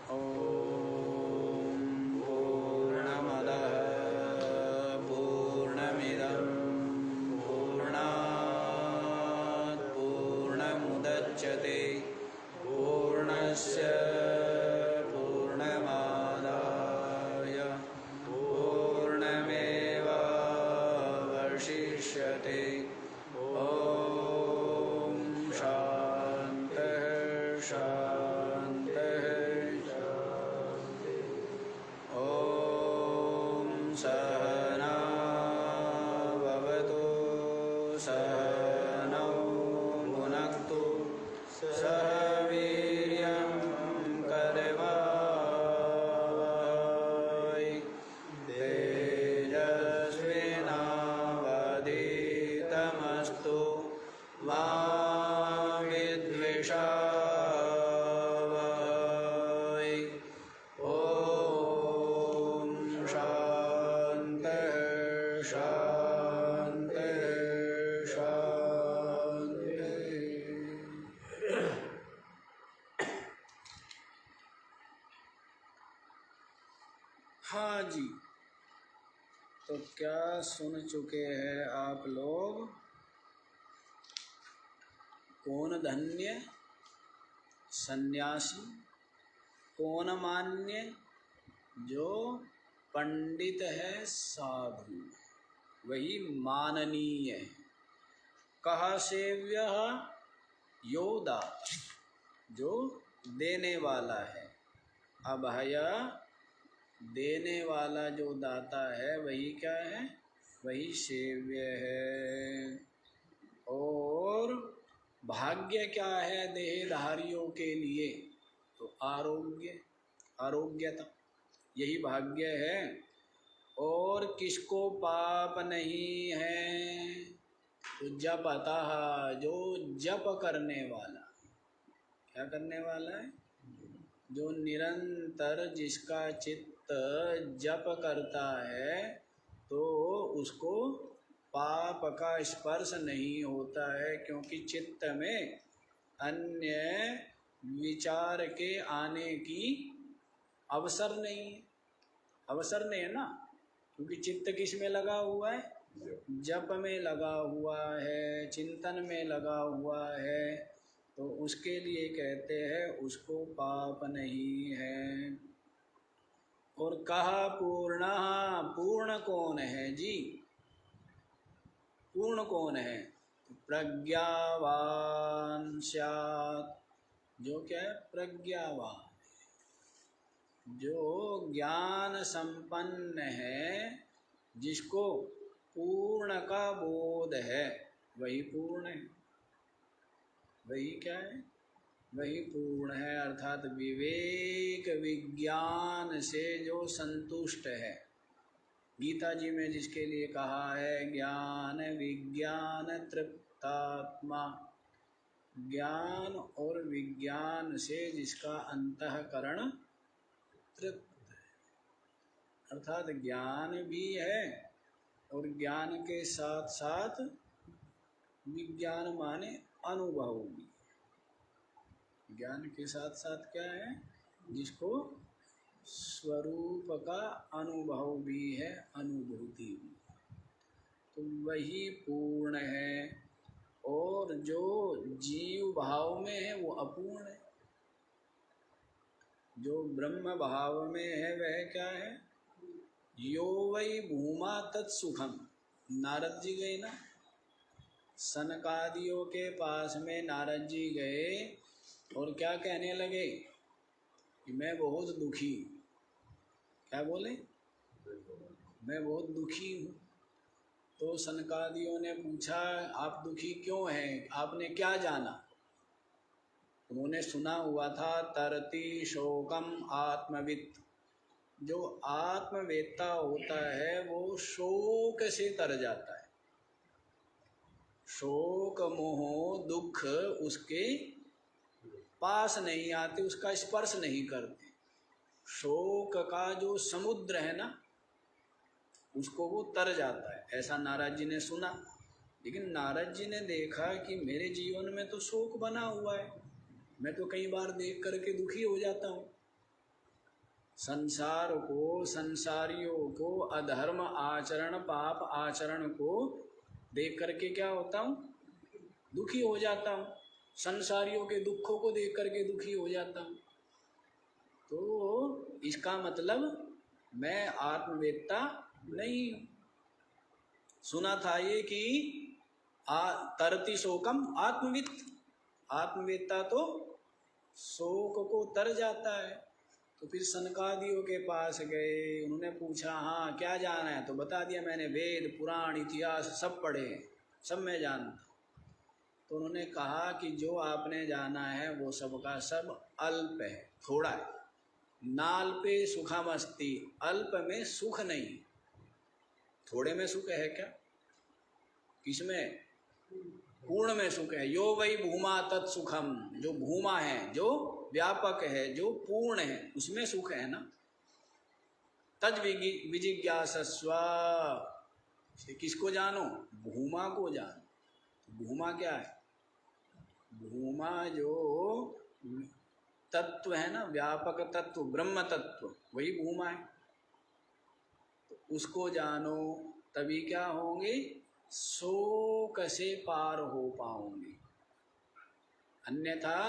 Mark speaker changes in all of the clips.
Speaker 1: ॐ पूर्णमदः पूर्णमिदं पूर्णात् पूर्णमुदच्यते पूर्णस्य पूर्णमादाय पूर्णमेवावशिष्यते। ॐ शान्तिः शान्तिः। ॐ सहना भवतु सहनौ भुनक्तु सह वीर्यं करवावहै तेजस्विनावधीतमस्तु मा विद्विषावहै। ॐ शान्तिः शान्तिः शान्तिः। हाँ जी, तो क्या सुन चुके हैं आप लोग? कौन धन्य सन्यासी, कौन मान्य? जो पंडित है साधु, वही माननीय है। कहा सेव्य यो दाता, जो देने वाला है। अभय देने वाला जो दाता है वही क्या है? वही सेव्य है। और भाग्य क्या है देहधारियों के लिए? तो आरोग्य, आरोग्यता, यही भाग्य है। और किसको पाप नहीं है? तो जपतः, जो जप करने वाला। क्या करने वाला है? जो निरंतर जिसका चित्त जप करता है तो उसको पाप का स्पर्श नहीं होता है, क्योंकि चित्त में अन्य विचार के आने की अवसर नहीं है। अवसर नहीं है ना, क्योंकि चित्त किस में लगा हुआ है? जप में लगा हुआ है, चिंतन में लगा हुआ है। तो उसके लिए कहते हैं उसको पाप नहीं है। और कहा पूर्ण, पूर्ण कौन है जी? पूर्ण कौन है? प्रज्ञावान स्यात्। जो क्या है? प्रज्ञावान, जो ज्ञान संपन्न है, जिसको पूर्ण का बोध है, वही पूर्ण है। वही क्या है? वही पूर्ण है। अर्थात विवेक विज्ञान से जो संतुष्ट है। गीता जी में जिसके लिए कहा है ज्ञान विज्ञान तृप्तात्मा, ज्ञान और विज्ञान से जिसका अंतःकरण तृप्त है। अर्थात ज्ञान भी है और ज्ञान के साथ साथ विज्ञान माने अनुभव भी। ज्ञान के साथ साथ क्या है? जिसको स्वरूप का अनुभव भी है, अनुभूति भी। तो वही पूर्ण है। और जो जीव भाव में है वो अपूर्ण है। जो ब्रह्म भाव में है वह क्या है? यो वै भूमा तत्सुखम। नारद जी गए ना, सनकादियों के पास में नारद जी गए और क्या कहने लगे कि मैं बहुत दुखी हूँ। क्या बोले? मैं बहुत दुखी हूँ। तो सनकादियों ने पूछा आप दुखी क्यों हैं? आपने क्या जाना? उन्होंने सुना हुआ था तरति शोकम आत्मवित्। जो आत्मवेत्ता होता है वो शोक से तर जाता है। शोक मोह दुख उसके पास नहीं आते, उसका स्पर्श नहीं करते। शोक का जो समुद्र है ना, उसको वो तर जाता है। ऐसा नारद जी ने सुना। लेकिन नारद जी ने देखा कि मेरे जीवन में तो शोक बना हुआ है, मैं तो कई बार देख करके दुखी हो जाता हूँ। संसार को, संसारियों को, अधर्म आचरण, पाप आचरण को देख करके क्या होता हूँ? दुखी हो जाता हूँ। संसारियों के दुखों को देख करके दुखी हो जाता हूँ। तो इसका मतलब मैं आत्मवेत्ता नहीं हूँ। सुना था ये कि तरति शोकम आत्मवित्, आत्मवेत्ता तो शोक को तर जाता है। तो फिर सनकादियों के पास गए, उन्होंने पूछा हाँ क्या जाना है? तो बता दिया मैंने वेद पुराण इतिहास सब पढ़े हैं, सब मैं जानता। तो उन्होंने कहा कि जो आपने जाना है वो सबका सब अल्प है, थोड़ा है। नाल्पे सुखमस्ति, अल्प में सुख नहीं, थोड़े में सुख है क्या? किसमें? पूर्ण में सुख है। यो वही भूमा तत्सुखम, जो भूमा है, जो व्यापक है, जो पूर्ण है, उसमें सुख है ना। तद विजिज्ञासस्व, किसको जानो? भूमा को जानो। भूमा क्या है? भूमा जो तत्व है ना, व्यापक तत्व, ब्रह्म तत्व, वही भूमा है। तो उसको जानो, तभी क्या होंगे? शोक से पार हो पाओगे, अन्यथा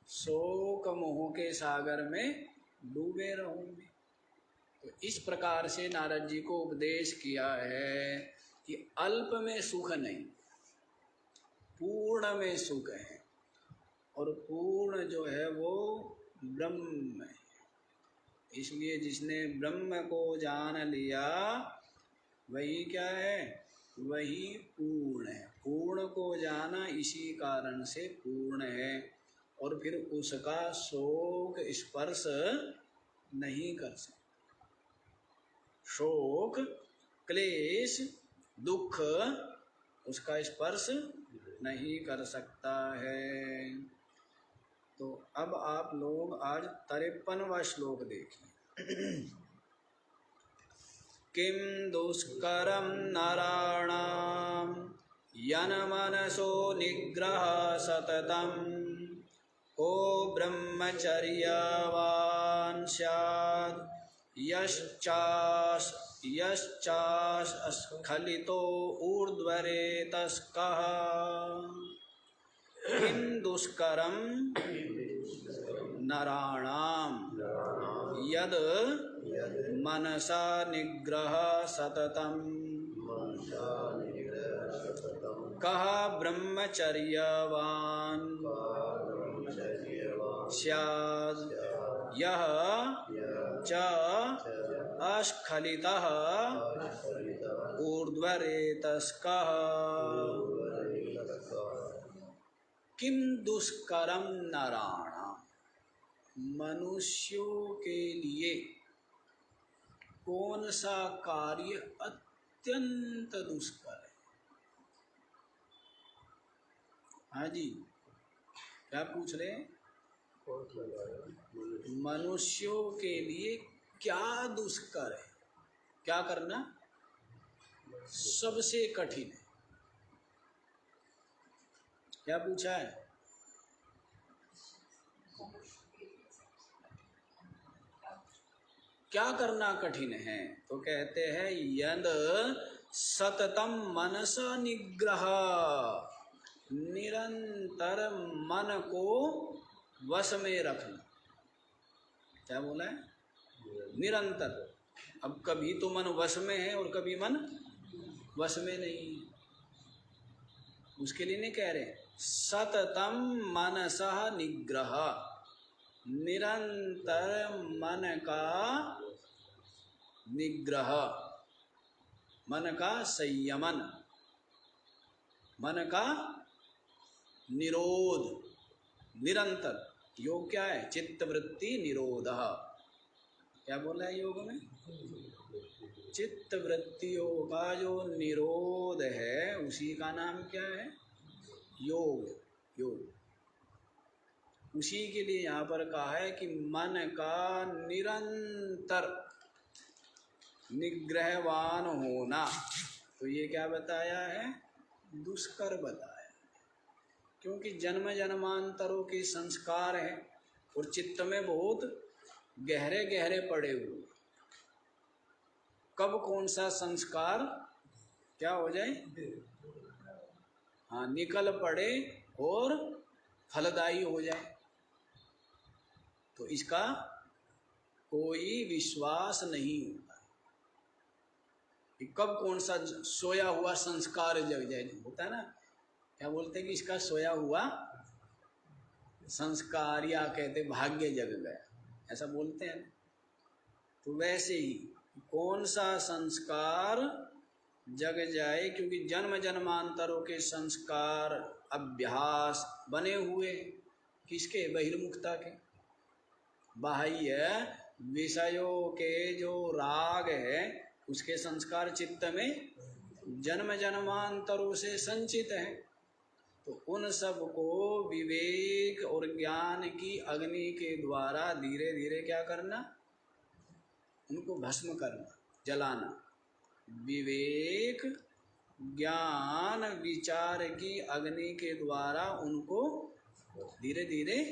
Speaker 1: शोक मोह के सागर में डूबे रहोगे। तो इस प्रकार से नारद जी को उपदेश किया है कि अल्प में सुख नहीं, पूर्ण में सुख है। और पूर्ण जो है वो ब्रह्म है। इसलिए जिसने ब्रह्म को जान लिया वही क्या है? वही पूर्ण है। पूर्ण को जाना इसी कारण से पूर्ण है। और फिर उसका शोक स्पर्श नहीं कर सकता। शोक, क्लेश, दुख उसका स्पर्श नहीं कर सकता है। तो अब आप लोग आज 53वां श्लोक देखिए। किम दुष्करम नराणाम यनमनसो निग्रह सततम को ब्रह्मचर्यवान् स्यात् यश्चास्खलितो ऊर्ध्वरेतस्कः। किं दुष्करं नराणां यद मनसा निग्रह सततं कः ब्रह्मचर्यवान् स्यात् यः च अस्खलितः ऊर्ध्वरेतस्कः। किम दुष्करम नराणां, मनुष्यों के लिए कौन सा कार्य अत्यंत दुष्कर है? हाँ जी, क्या पूछ रहे हैं? मनुष्यों के लिए क्या दुष्कर है? क्या करना सबसे कठिन है? क्या पूछा है? क्या करना कठिन है? तो कहते हैं यद सततम मनसा निग्रह, निरंतर मन को वश में रखना। क्या बोला है? निरंतर। अब कभी तो मन वश में है और कभी मन वश में नहीं है। उसके लिए नहीं कह रहे सततम मनसा निग्रह, निरंतर मन का निग्रह, मन का संयमन, मन का निरोध। निरंतर योग क्या है? चित्तवृत्ति निरोध। क्या बोला है योग में? चित्तवृत्तियों का जो निरोध है उसी का नाम क्या है? योग। योग। उसी के लिए यहाँ पर कहा है कि मन का निरंतर निग्रहवान होना। तो ये क्या बताया है? दुष्कर बताया। क्योंकि जन्म जन्मांतरों के संस्कार हैं और चित्त में बहुत गहरे गहरे पड़े हुए, कब कौन सा संस्कार क्या हो जाए, हाँ निकल पड़े और फलदायी हो जाए, तो इसका कोई विश्वास नहीं होता कि कब कौन सा सोया हुआ संस्कार जग जाए। होता है ना, क्या बोलते हैं कि इसका सोया हुआ संस्कार, या कहते भाग्य जग गया, ऐसा बोलते हैं। तो वैसे ही कौन सा संस्कार जग जाए, क्योंकि जन्म जन्मांतरों के संस्कार अभ्यास बने हुए किसके, बहिर्मुखता के। बाह्य विषयों के जो राग है उसके संस्कार चित्त में जन्म जन्मांतरों से संचित है। तो उन सब को विवेक और ज्ञान की अग्नि के द्वारा धीरे धीरे क्या करना, उनको भस्म करना, जलाना। विवेक ज्ञान विचार की अग्नि के द्वारा उनको धीरे धीरे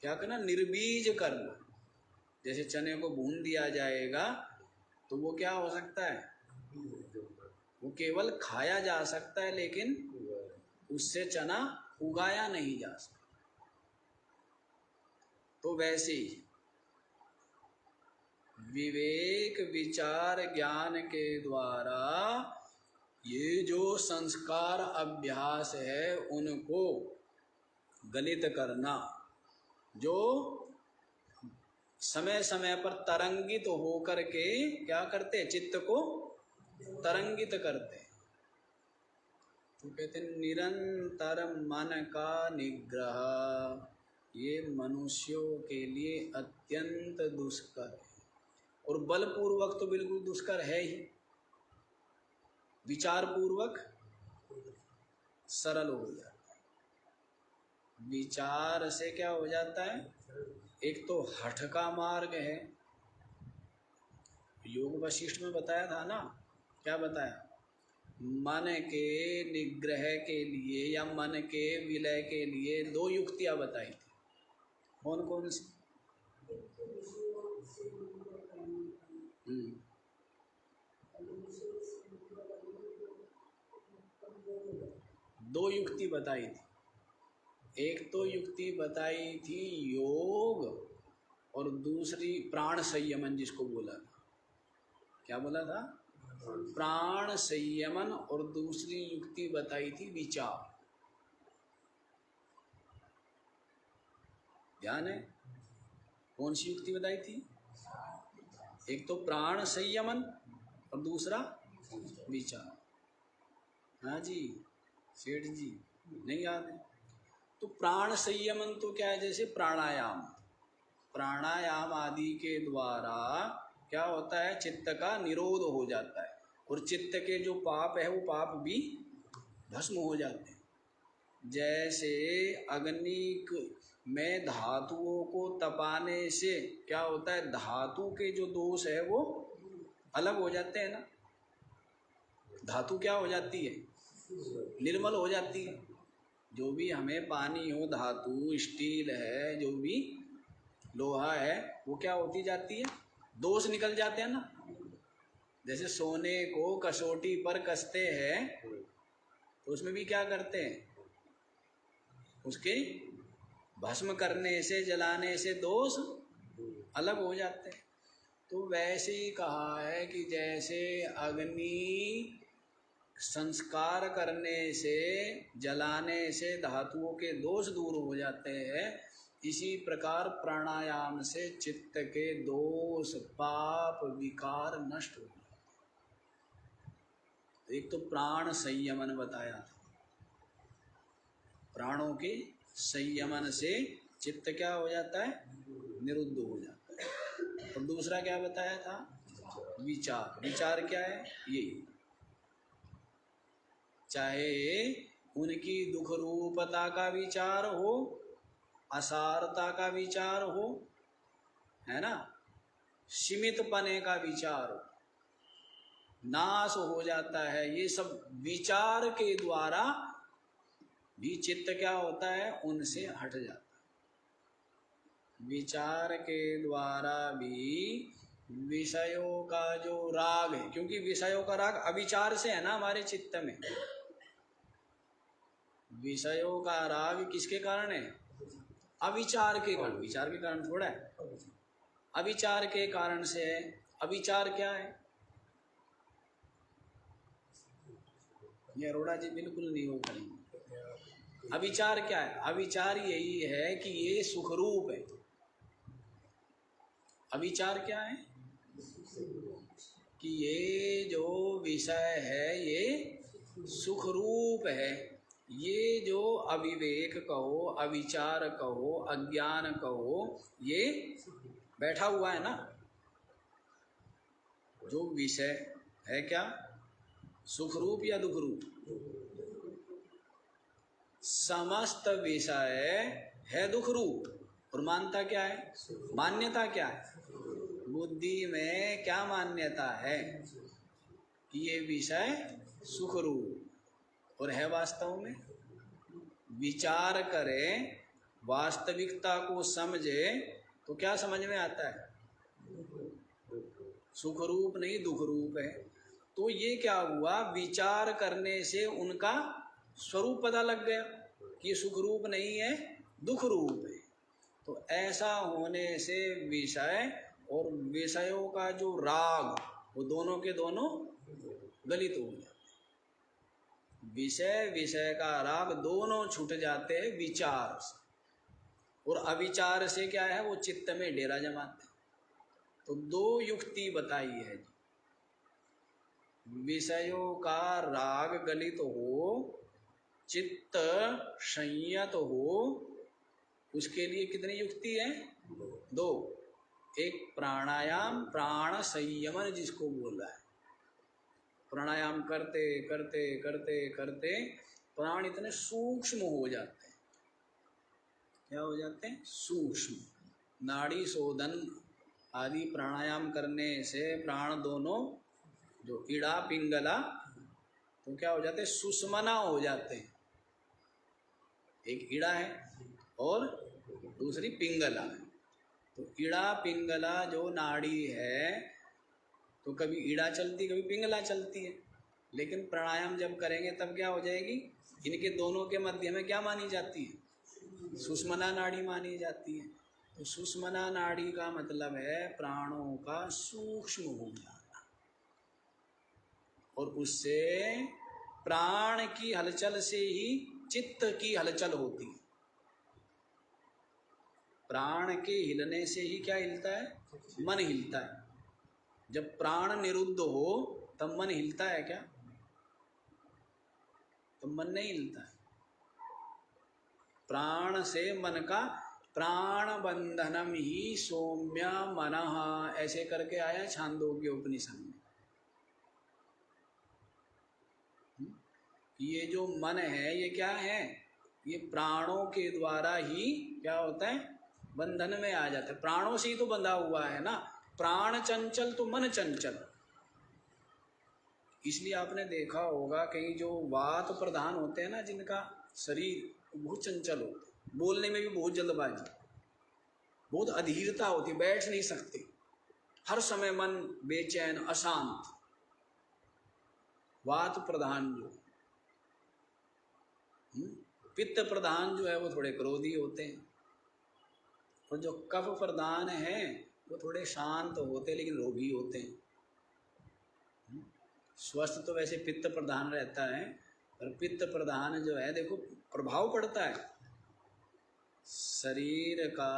Speaker 1: क्या करना, निर्बीज करना। जैसे चने को भून दिया जाएगा तो वो क्या हो सकता है, वो केवल खाया जा सकता है, लेकिन उससे चना उगाया नहीं जा सकता। तो वैसे ही विवेक विचार ज्ञान के द्वारा ये जो संस्कार अभ्यास है उनको गलित करना, जो समय समय पर तरंगित होकर के क्या करते, चित्त को तरंगित करते। तो कहते हैं निरंतर मन का निग्रह, ये मनुष्यों के लिए अत्यंत दुष्कर है, और बलपूर्वक तो बिल्कुल दुष्कर है ही, विचार पूर्वक सरल हो जाता है। विचार से क्या हो जाता है, एक तो हठ का मार्ग है, योग वशिष्ठ में बताया था ना, क्या बताया, मन के निग्रह के लिए या मन के विलय के लिए दो युक्तियां बताई थी। कौन कौन सी? दो युक्ति बताई थी। एक तो युक्ति बताई थी योग, और दूसरी प्राण संयमन, जिसको बोला था, क्या बोला था, प्राण संयमन। और दूसरी युक्ति बताई थी विचार। ध्यान है, कौन सी युक्ति बताई थी? एक तो प्राण संयमन और दूसरा विचार। हाँ जी सेठ जी, नहीं याद है? तो प्राण संयमन तो क्या है, जैसे प्राणायाम, प्राणायाम आदि के द्वारा क्या होता है, चित्त का निरोध हो जाता है, और चित्त के जो पाप है वो पाप भी भस्म हो जाते हैं। जैसे अग्नि में धातुओं को तपाने से क्या होता है, धातु के जो दोष है वो अलग हो जाते हैं ना, धातु क्या हो जाती है, निर्मल हो जाती है। जो भी हमें पानी हो, धातु स्टील है, जो भी लोहा है, वो क्या होती जाती है, दोष निकल जाते हैं ना। जैसे सोने को कसौटी पर कसते हैं तो उसमें भी क्या करते हैं, उसके भस्म करने से, जलाने से दोष अलग हो जाते हैं। तो वैसे ही कहा है कि जैसे अग्नि संस्कार करने से, जलाने से धातुओं के दोष दूर हो जाते हैं, इसी प्रकार प्राणायाम से चित्त के दोष पाप विकार नष्ट हो जाते हैं। एक तो प्राण संयमन बताया था, प्राणों के संयमन से चित्त क्या हो जाता है, निरुद्ध हो जाता है। और दूसरा क्या बताया था, विचार। विचार क्या है, ये चाहे उनकी दुख रूपता का विचार हो, असारता का विचार हो, है ना, सीमित पने का विचार हो, नाश हो जाता है। ये सब विचार के द्वारा भी चित्त क्या होता है, उनसे हट जाता है। विचार के द्वारा भी विषयों का जो राग है, क्योंकि विषयों का राग अविचार से है ना हमारे चित्त में। विषयों का राग किसके कारण है? अविचार के कारण। विचार के कारण थोड़ा है, अविचार के कारण से है। अविचार क्या है? ये अरोड़ा जी बिल्कुल नहीं हो करेंगे। अविचार क्या है? अविचार यही है कि ये सुखरूप है। अविचार क्या है? कि ये जो विषय है ये सुखरूप है। ये जो अविवेक कहो, अविचार कहो, अज्ञान कहो, ये बैठा हुआ है ना। जो विषय है क्या? सुखरूप या दुखरूप? समस्त विषय है दुखरूप। और मानता क्या है? मान्यता क्या है? बुद्धि में क्या मान्यता है? कि ये विषय सुखरूप। और है वास्तव में? विचार करें, वास्तविकता को समझे तो क्या समझ में आता है? सुखरूप नहीं दुखरूप है। तो ये क्या हुआ? विचार करने से उनका स्वरूप पता लग गया कि ये सुखरूप नहीं है, दुखरूप है। तो ऐसा होने से विषय और विषयों का जो राग, वो दोनों के दोनों गलित हो जाते। विषय विषय का राग दोनों छूट जाते हैं विचार से। और अविचार से क्या है? वो चित्त में डेरा जमाते। तो दो युक्ति बताई है। विषयों का राग गलित हो, चित्त संयत हो, उसके लिए कितनी युक्ति है? दो। एक प्राणायाम, प्राण संयमन जिसको बोल रहा है। प्राणायाम करते करते करते करते प्राण इतने सूक्ष्म हो जाते हैं। क्या हो जाते हैं? सूक्ष्म। नाड़ी शोधन आदि प्राणायाम करने से प्राण दोनों, जो इड़ा पिंगला, तो क्या हो जाते हैं? सुषमना हो जाते हैं। एक इड़ा है और दूसरी पिंगला है। तो इड़ा पिंगला जो नाड़ी है, तो कभी इड़ा चलती कभी पिंगला चलती है। लेकिन प्राणायाम जब करेंगे तब क्या हो जाएगी? इनके दोनों के मध्य में क्या मानी जाती है? सुषमना नाड़ी मानी जाती है। तो सुषमना नाड़ी का मतलब है प्राणों का सूक्ष्म हो जाना। और उससे प्राण की हलचल से ही चित्त की हलचल होती है। प्राण के हिलने से ही क्या हिलता है? मन हिलता है। जब प्राण निरुद्ध हो तब मन हिलता है क्या? तो मन नहीं हिलता है। प्राण से मन का प्राण बंधनम ही सौम्य मनः, ऐसे करके आया छांदोग्य उपनिषद में। ये जो मन है ये क्या है? ये प्राणों के द्वारा ही क्या होता है? बंधन में आ जाता है। प्राणों से ही तो बंधा हुआ है ना। प्राण चंचल तो मन चंचल। इसलिए आपने देखा होगा कहीं जो वात प्रधान होते हैं ना, जिनका शरीर बहुत चंचल होता है, बोलने में भी बहुत जल्दबाजी, बहुत अधीरता होती, बैठ नहीं सकते, हर समय मन बेचैन अशांत। वात प्रधान जो, पित्त प्रधान जो है वो थोड़े क्रोधी होते हैं। और जो कफ प्रधान है वो थोड़े शांत होते हैं लेकिन रोगी होते हैं। स्वस्थ तो वैसे पित्त प्रधान रहता है, पर पित्त प्रधान जो है देखो प्रभाव पड़ता है शरीर का।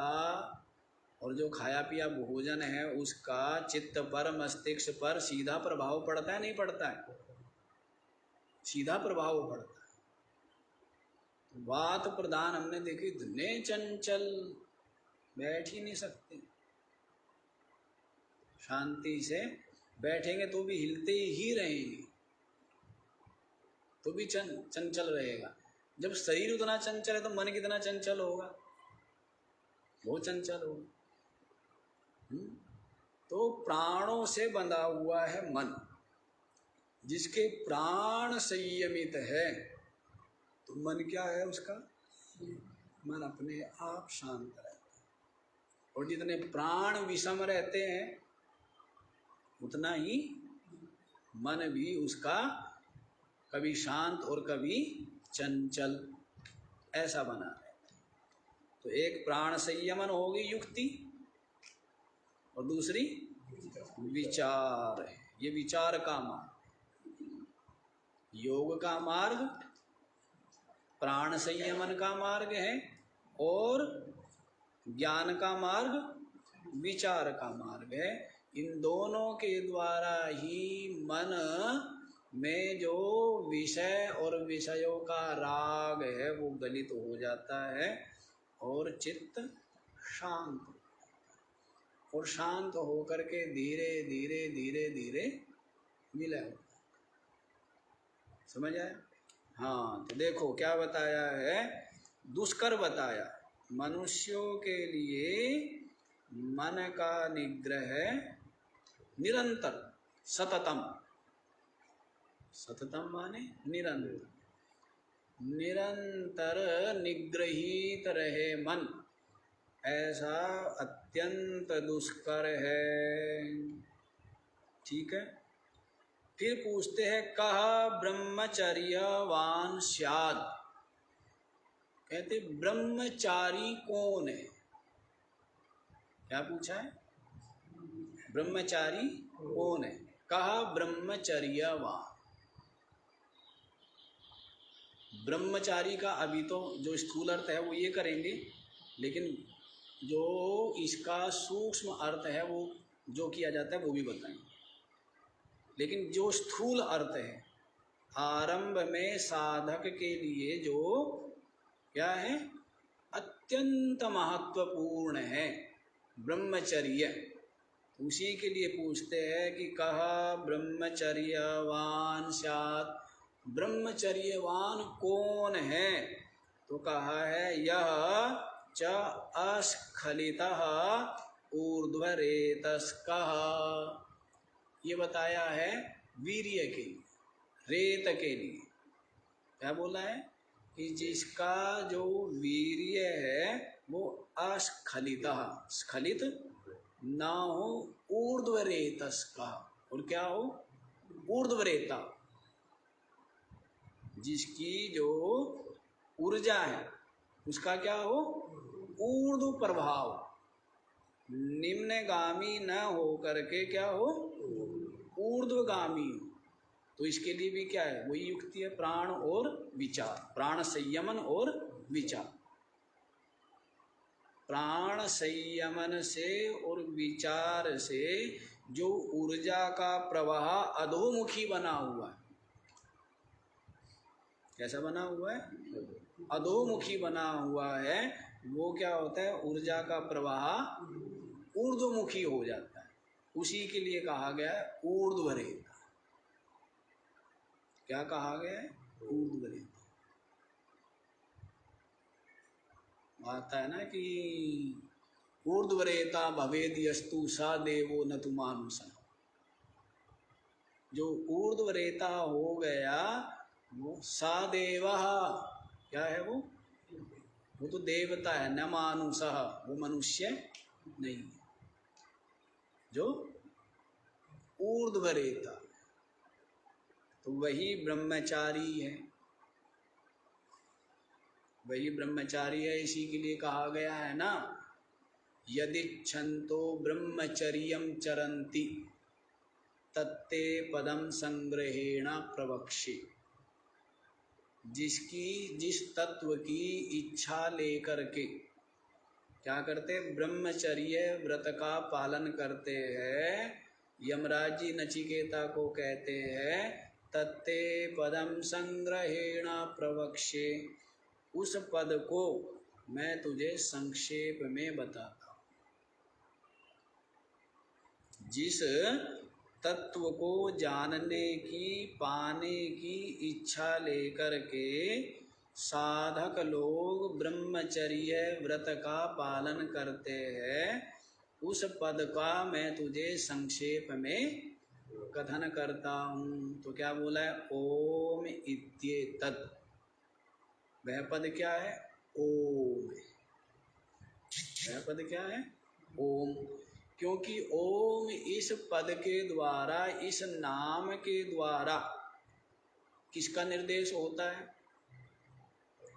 Speaker 1: और जो खाया पिया भोजन है उसका चित्त पर, मस्तिष्क पर सीधा प्रभाव पड़ता है, नहीं पड़ता है? सीधा प्रभाव पड़ता है। वात प्रधान हमने देखी इतने चंचल, बैठ ही नहीं सकते, शांति से बैठेंगे तो भी हिलते ही रहेंगे, तो भी चंचल रहेगा। जब शरीर उतना चंचल है तो मन कितना चंचल होगा? बहुत चंचल होगा। तो प्राणों से बंधा हुआ है मन। जिसके प्राण संयमित है तो मन क्या है उसका? मन अपने आप शांत रहता है। और जितने प्राण विषम रहते हैं उतना ही मन भी उसका कभी शांत और कभी चंचल ऐसा बना है। तो एक प्राण संयमन होगी युक्ति और दूसरी विचार है। ये विचार का मार्ग, योग का मार्ग प्राण संयमन का मार्ग है और ज्ञान का मार्ग विचार का मार्ग है। इन दोनों के द्वारा ही मन में जो विषय और विषयों का राग है वो गलित हो जाता है और चित्त शांत, और शांत होकर के धीरे धीरे धीरे धीरे विलय होता है। समझ आया? हाँ, तो देखो क्या बताया है, दुष्कर बताया। मनुष्यों के लिए मन का निग्रह निरंतर सततम, सततम माने निरंतर, निरंतर निग्रहित रहे मन, ऐसा अत्यंत दुष्कर है। ठीक है, फिर पूछते हैं कह ब्रह्मचर्यवान स्यात्। कहते ब्रह्मचारी कौन है? क्या पूछा है? ब्रह्मचारी कौन है? कहा ब्रह्मचर्यवान। ब्रह्मचारी का अभी तो जो स्थूल अर्थ है वो ये करेंगे, लेकिन जो इसका सूक्ष्म अर्थ है वो जो किया जाता है वो भी बताएंगे। लेकिन जो स्थूल अर्थ है, आरंभ में साधक के लिए जो क्या है, अत्यंत महत्वपूर्ण है ब्रह्मचर्य, उसी के लिए पूछते हैं कि कहा ब्रह्मचर्यवान स्यात्। ब्रह्मचर्यवान कौन है? तो कहा है यह च अस्खलितः ऊर्ध्वरेतस्कः। ये बताया है वीर्य के लिए, रेत के लिए। क्या बोला है कि जिसका जो वीर्य है वो अस्खलितः, स्खलित ना हो, ऊर्ध्वरेतस्कः, और क्या हो, ऊर्ध्वरेता, जिसकी जो ऊर्जा है उसका क्या हो, ऊर्ध्व प्रभाव, निम्नगामी न हो करके क्या हो, ऊर्ध्वगामी हो। तो इसके लिए भी क्या है, वही युक्ति है, प्राण और विचार, प्राण संयमन और विचार। प्राण संयमन से और विचार से जो ऊर्जा का प्रवाह अधोमुखी बना हुआ है, कैसा बना हुआ है, अधोमुखी बना हुआ है, वो क्या होता है, ऊर्जा का प्रवाह ऊर्ध्वमुखी हो जाता है। उसी के लिए कहा गया है ऊर्ध्वरेता। क्या कहा गया है, ऊर्ध्वरेता। आता है ना कि ऊर्ध्वरेता भवेद यस्तु सा देवो न तु मानुषः। जो ऊर्ध्वरेता हो गया वो सा देवः, क्या है वो तो देवता है, न मानुषः, वो मनुष्य नहीं है। जो ऊर्ध्वरेता तो वही ब्रह्मचारी है, वही ब्रह्मचारी है। इसी के लिए कहा गया है ना, यदिच्छन्तो ब्रह्मचर्यं चरन्ति तत्ते पदम संग्रहेण प्रवक्षे। जिसकी जिस तत्व की इच्छा लेकर के क्या करते, ब्रह्मचर्य व्रत का पालन करते हैं, यमराज जी नचिकेता को कहते हैं तत्ते पदम संग्रहेण प्रवक्षे, उस पद को मैं तुझे संक्षेप में बताता हूँ। जिस तत्व को जानने की, पाने की इच्छा लेकर के साधक लोग ब्रह्मचर्य व्रत का पालन करते हैं, उस पद का मैं तुझे संक्षेप में कथन करता हूँ। तो क्या बोला है, ओम इत्येतत्। वह पद क्या है, ओम। वह पद क्या है, ओम, क्योंकि ओम इस पद के द्वारा, इस नाम के द्वारा किसका निर्देश होता है?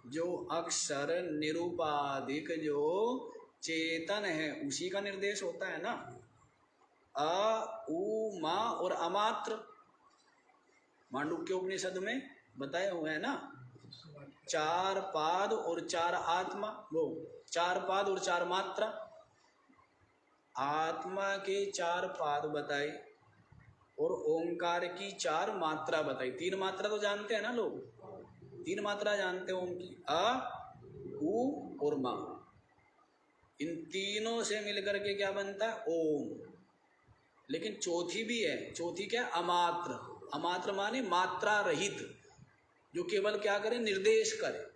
Speaker 1: जो अक्षर निरुपाधिक जो चेतन है उसी का निर्देश होता है ना। अ, उ, मा और अमात्र मांडुक्य उपनिषद में बताए हुए हैं ना। 4 पाद और 4 आत्मा, वो 4 पाद और 4 मात्रा। आत्मा के 4 पाद बताए और ओंकार की 4 मात्रा बताई। 3 मात्रा तो जानते हैं ना लोग, 3 मात्रा जानते हैं ओम की, अ, उ और मा। इन तीनों से मिलकर के क्या बनता है? ओम। लेकिन चौथी भी है, चौथी क्या है? अमात्र। अमात्र माने मात्रा रहित, जो केवल क्या करे? निर्देश करे।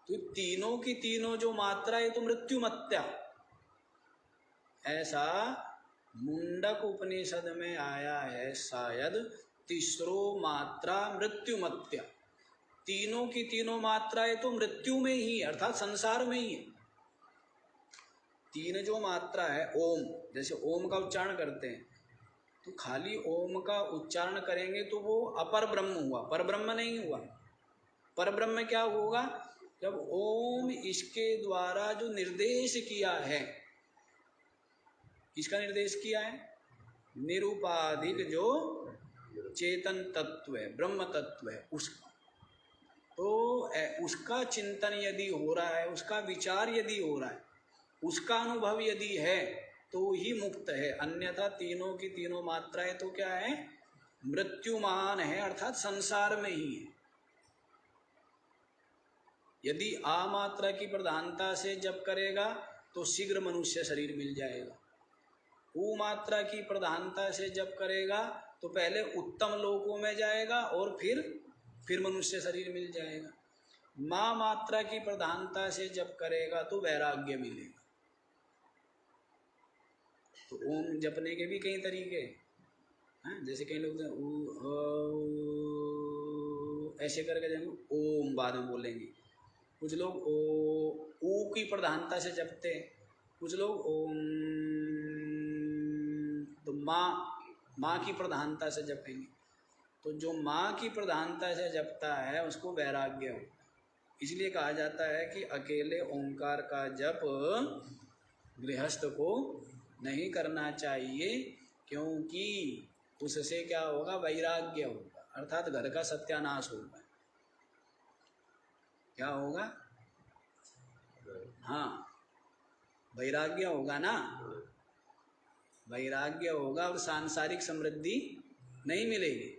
Speaker 1: तो तीनों की तीनों जो मात्रा है तो मृत्युमत्या, ऐसा मुंडक उपनिषद में आया है शायद तीसरो मात्रा मृत्युमत्या। तीनों की तीनों मात्राएं तो मृत्यु में ही, अर्थात संसार में ही है। 3 जो मात्रा है ओम, जैसे ओम का उच्चारण करते हैं तो खाली ओम का उच्चारण करेंगे तो वो अपर ब्रह्म हुआ, पर ब्रह्म नहीं हुआ। पर ब्रह्म क्या होगा? जब ओम इसके द्वारा जो निर्देश किया है, किसका निर्देश किया है? निरुपाधिक जो चेतन तत्व है, ब्रह्म तत्व है, उसका। तो उसका चिंतन यदि हो रहा है, उसका विचार यदि हो रहा है, उसका अनुभव यदि है तो ही मुक्त है। अन्यथा तीनों की तीनों मात्राएं तो क्या है? मृत्युमान है, अर्थात संसार में ही है। यदि आ मात्रा की प्रधानता से जप करेगा तो शीघ्र मनुष्य शरीर मिल जाएगा। उ मात्रा की प्रधानता से जप करेगा तो पहले उत्तम लोकों में जाएगा और फिर मनुष्य शरीर मिल जाएगा। माँ मात्रा की प्रधानता से जप करेगा तो वैराग्य मिलेगा। तो ओम जपने के भी कई तरीके हैं। जैसे कई लोग ऐसे करके जाएंगे, ओम बाद में बोलेंगे। कुछ लोग ओ की प्रधानता से जपते हैं, कुछ लोग ओम, तो माँ की प्रधानता से जपेंगे। तो जो माँ की प्रधानता से जपता है उसको वैराग्य हो। इसलिए कहा जाता है कि अकेले ओंकार का जप गृहस्थ को नहीं करना चाहिए, क्योंकि उससे क्या होगा? वैराग्य होगा, अर्थात घर का सत्यानाश होगा। क्या होगा? हाँ, वैराग्य होगा ना, वैराग्य होगा और सांसारिक समृद्धि नहीं मिलेगी।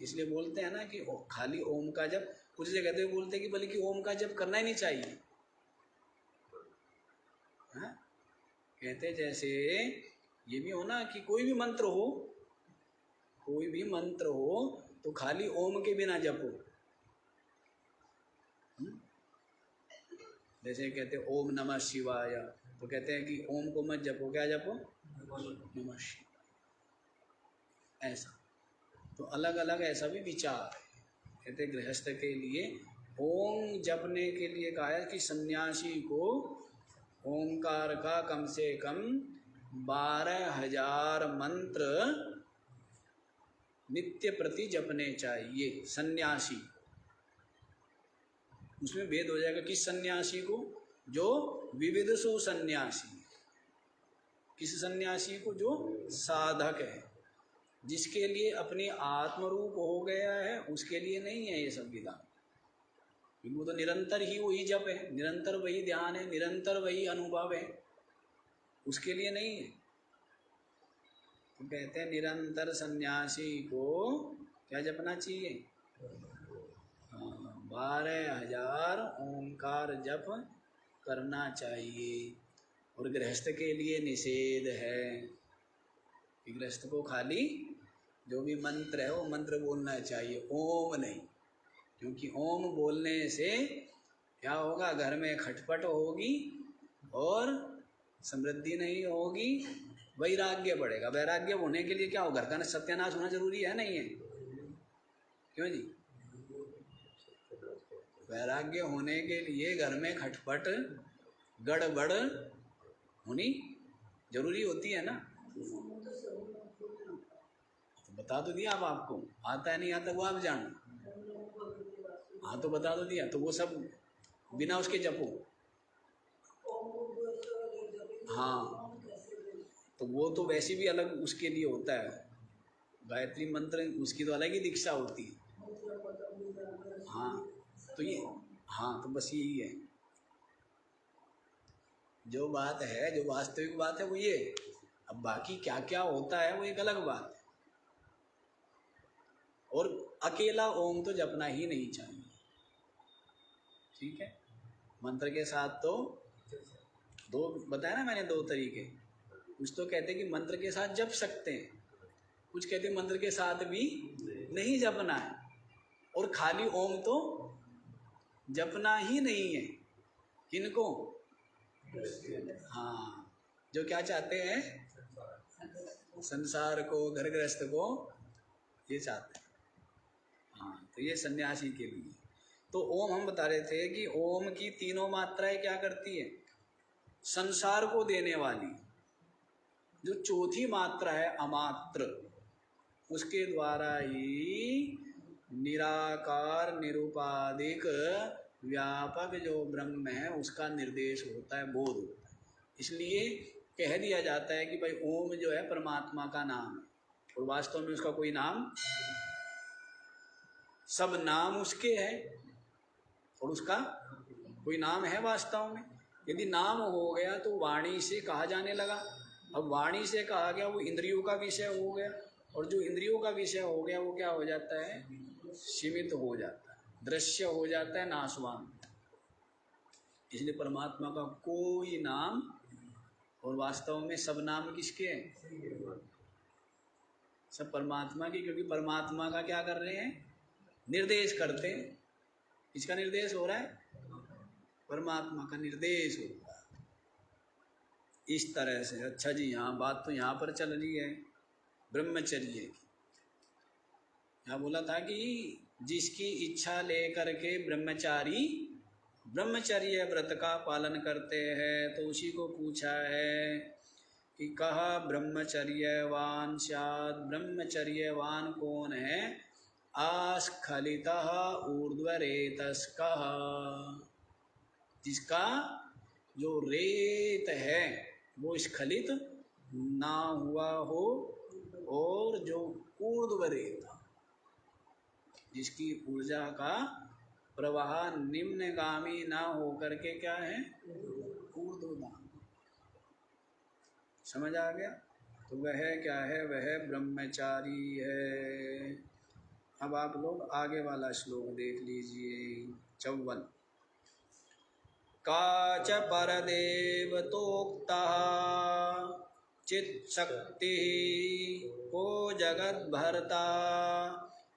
Speaker 1: इसलिए बोलते हैं ना कि खाली ओम का जप, कुछ जगह कहते हुए बोलते हैं कि बल्कि ओम का जप करना ही नहीं चाहिए। हाँ? कहते जैसे ये भी हो ना कि कोई भी मंत्र हो तो खाली ओम के बिना जपो। जैसे कहते ओम नमः शिवाय, तो कहते हैं कि ओम को मत जपो, क्या जपो? नमः शिवाय। ऐसा तो अलग अलग ऐसा भी विचार है। कहते गृहस्थ के लिए ओम जपने के लिए कहा है कि सन्यासी को ओंकार का कम से कम 12,000 मंत्र नित्य प्रति जपने चाहिए सन्यासी। उसमें भेद हो जाएगा किस सन्यासी को? जो विविधसु सन्यासी। किस सन्यासी को? जो साधक है, जिसके लिए अपनी आत्मरूप हो गया है, उसके लिए नहीं है ये सब विधान। क्योंकि वो तो निरंतर ही वही जप है, निरंतर वही ध्यान है, निरंतर वही अनुभव है, उसके लिए नहीं है। तो कहते हैं निरंतर सन्यासी को क्या जपना चाहिए? 12,000 ओंकार जप करना चाहिए। और गृहस्थ के लिए निषेध है कि गृहस्थ को खाली जो भी मंत्र है वो मंत्र बोलना चाहिए, ओम नहीं। क्योंकि ओम बोलने से क्या होगा? घर में खटपट होगी और समृद्धि नहीं होगी, वैराग्य बढ़ेगा। वैराग्य होने के लिए क्या हो? घर का सत्यानाश होना जरूरी है, नहीं है? क्यों जी? वैराग्य होने के लिए घर में खटपट गड़बड़ होनी जरूरी होती है ना। तो बता तो दिया अब आपको, आता है नहीं आता वो आप जानो। हाँ तो बता तो दिया, तो वो सब बिना उसके जपो। हाँ तो वो तो वैसे भी अलग उसके लिए होता है, गायत्री मंत्र उसकी तो अलग ही दीक्षा होती है। हाँ तो ये, हाँ तो बस यही है जो बात है, जो वास्तविक बात है वो ये। अब बाकी क्या क्या होता है वो एक अलग बात है। और अकेला ओम तो जपना ही नहीं चाहिए, ठीक है। मंत्र के साथ तो दो बताया ना मैंने, दो तरीके। कुछ तो कहते हैं कि मंत्र के साथ जप सकते हैं, कुछ कहते हैं मंत्र के साथ भी नहीं जपना है, और खाली ओम तो जपना ही नहीं है। किनको? हाँ, जो क्या चाहते हैं, संसार को, घर गृहस्थ को, ये चाहते हैं। हाँ तो ये सन्यासी के लिए। तो ओम हम बता रहे थे कि ओम की तीनों मात्राएं क्या करती है, संसार को देने वाली। जो चौथी मात्रा है अमात्र, उसके द्वारा ही निराकार निरुपाधिक व्यापक जो ब्रह्म है उसका निर्देश होता है, बोध होता है। इसलिए कह दिया जाता है कि भाई ओम जो है परमात्मा का नाम है, और वास्तव में उसका कोई नाम, सब नाम उसके हैं और उसका कोई नाम है वास्तव में। यदि नाम हो गया तो वाणी से कहा जाने लगा। अब वाणी से कहा गया वो इंद्रियों का विषय हो गया, और जो इंद्रियों का विषय हो गया वो क्या हो जाता है, सीमित हो जाता है, दृश्य हो जाता है, नाशवान। इसलिए परमात्मा का कोई नाम, और वास्तव में सब नाम किसके हैं, सब परमात्मा की। क्योंकि परमात्मा का क्या कर रहे हैं, निर्देश करते हैं। किसका निर्देश हो रहा है, परमात्मा का निर्देश हो रहा है, इस तरह से। अच्छा जी, हाँ बात तो यहाँ पर चल रही है ब्रह्मचर्य की। यहाँ बोला था कि जिसकी इच्छा लेकर के ब्रह्मचारी ब्रह्मचर्य व्रत का पालन करते हैं, तो उसी को पूछा है कि कहा ब्रह्मचर्यवान स्यात्। ब्रह्मचर्यवान कौन है, आस्खलितः ऊर्ध्वरेतस्कः, जिसका जो रेत है वो स्खलित ना हुआ हो, और जो ऊर्ध्वरेत, जिसकी ऊर्जा का प्रवाह निम्नगामी ना हो करके क्या है, ऊर्ध्वगामी। समझ आ गया? तो वह क्या है, वह ब्रह्मचारी है। अब आप लोग आगे वाला श्लोक देख लीजिए, 54। काच परदेवतोक्तः चित्शक्ति को जगद्भर्ता,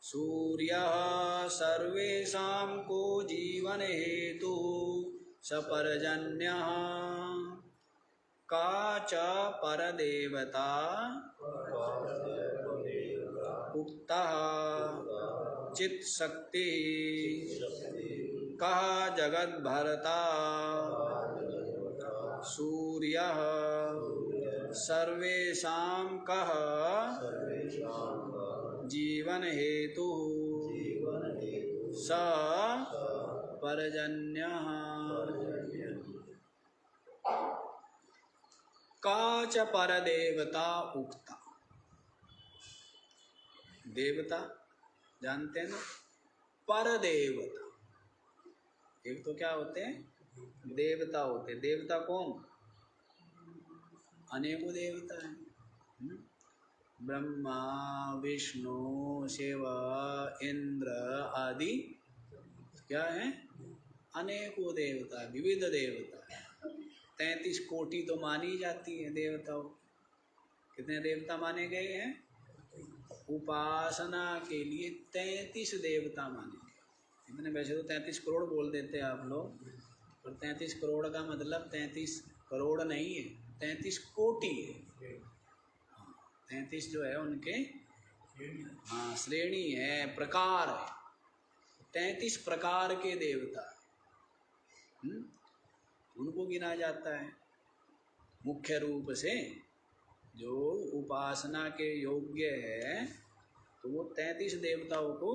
Speaker 1: सूर्यः सर्वेषां को जीवन हेतु सपर्जन्यः। काच परदेवता उक्तः चित्शक्ति कः जगद्भर्ता, सूर्यः सर्वेषां कः जीवन हेतु स पर्जन्यः। काच परदेवता उक्ता, देवता जानते हैं ना, परदेवता। एक तो क्या होते हैं, देवता होते हैं। देवता कौन, अनेकों देवता हैं। ब्रह्मा विष्णु शिव इंद्र आदि क्या है, अनेकों देवता, विविध देवता। 33 कोटि तो मानी जाती है देवताओं। कितने देवता माने गए हैं, उपासना के लिए 33 देवता माने गए। इतने, वैसे तो 33 करोड़ बोल देते हैं आप लोग, पर 33 करोड़ का मतलब 33 करोड़ नहीं है, 33 कोटि है। 33 जो है उनके, हाँ श्रेणी है, प्रकार है। 33 प्रकार के देवता। उनको गिना जाता है। मुख्य रूप से जो उपासना के योग्य है तो वो 33 देवताओं को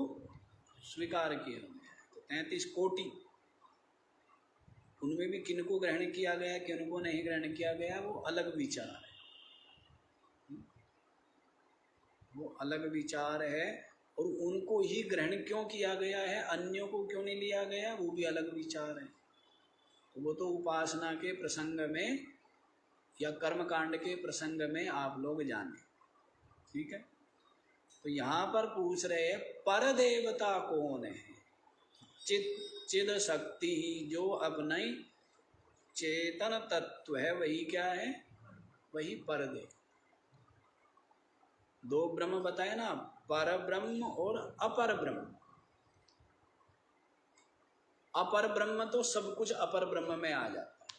Speaker 1: स्वीकार किया गया है। तो 33 कोटि, उनमें भी किनको ग्रहण किया गया किनको नहीं ग्रहण किया गया वो अलग विचार है, वो अलग विचार है। और उनको ही ग्रहण क्यों किया गया है, अन्यों को क्यों नहीं लिया गया, वो भी अलग विचार है। तो वो तो उपासना के प्रसंग में या कर्मकांड के प्रसंग में आप लोग जाने, ठीक है। तो यहाँ पर पूछ रहे पर देवता कौन है। चिद शक्ति जो अपना चेतन तत्व है वही क्या है, वही परदेव। दो ब्रह्म बताए ना, पर ब्रह्म और अपर ब्रह्म। अपर ब्रह्म तो सब कुछ अपर ब्रह्म में आ जाता है,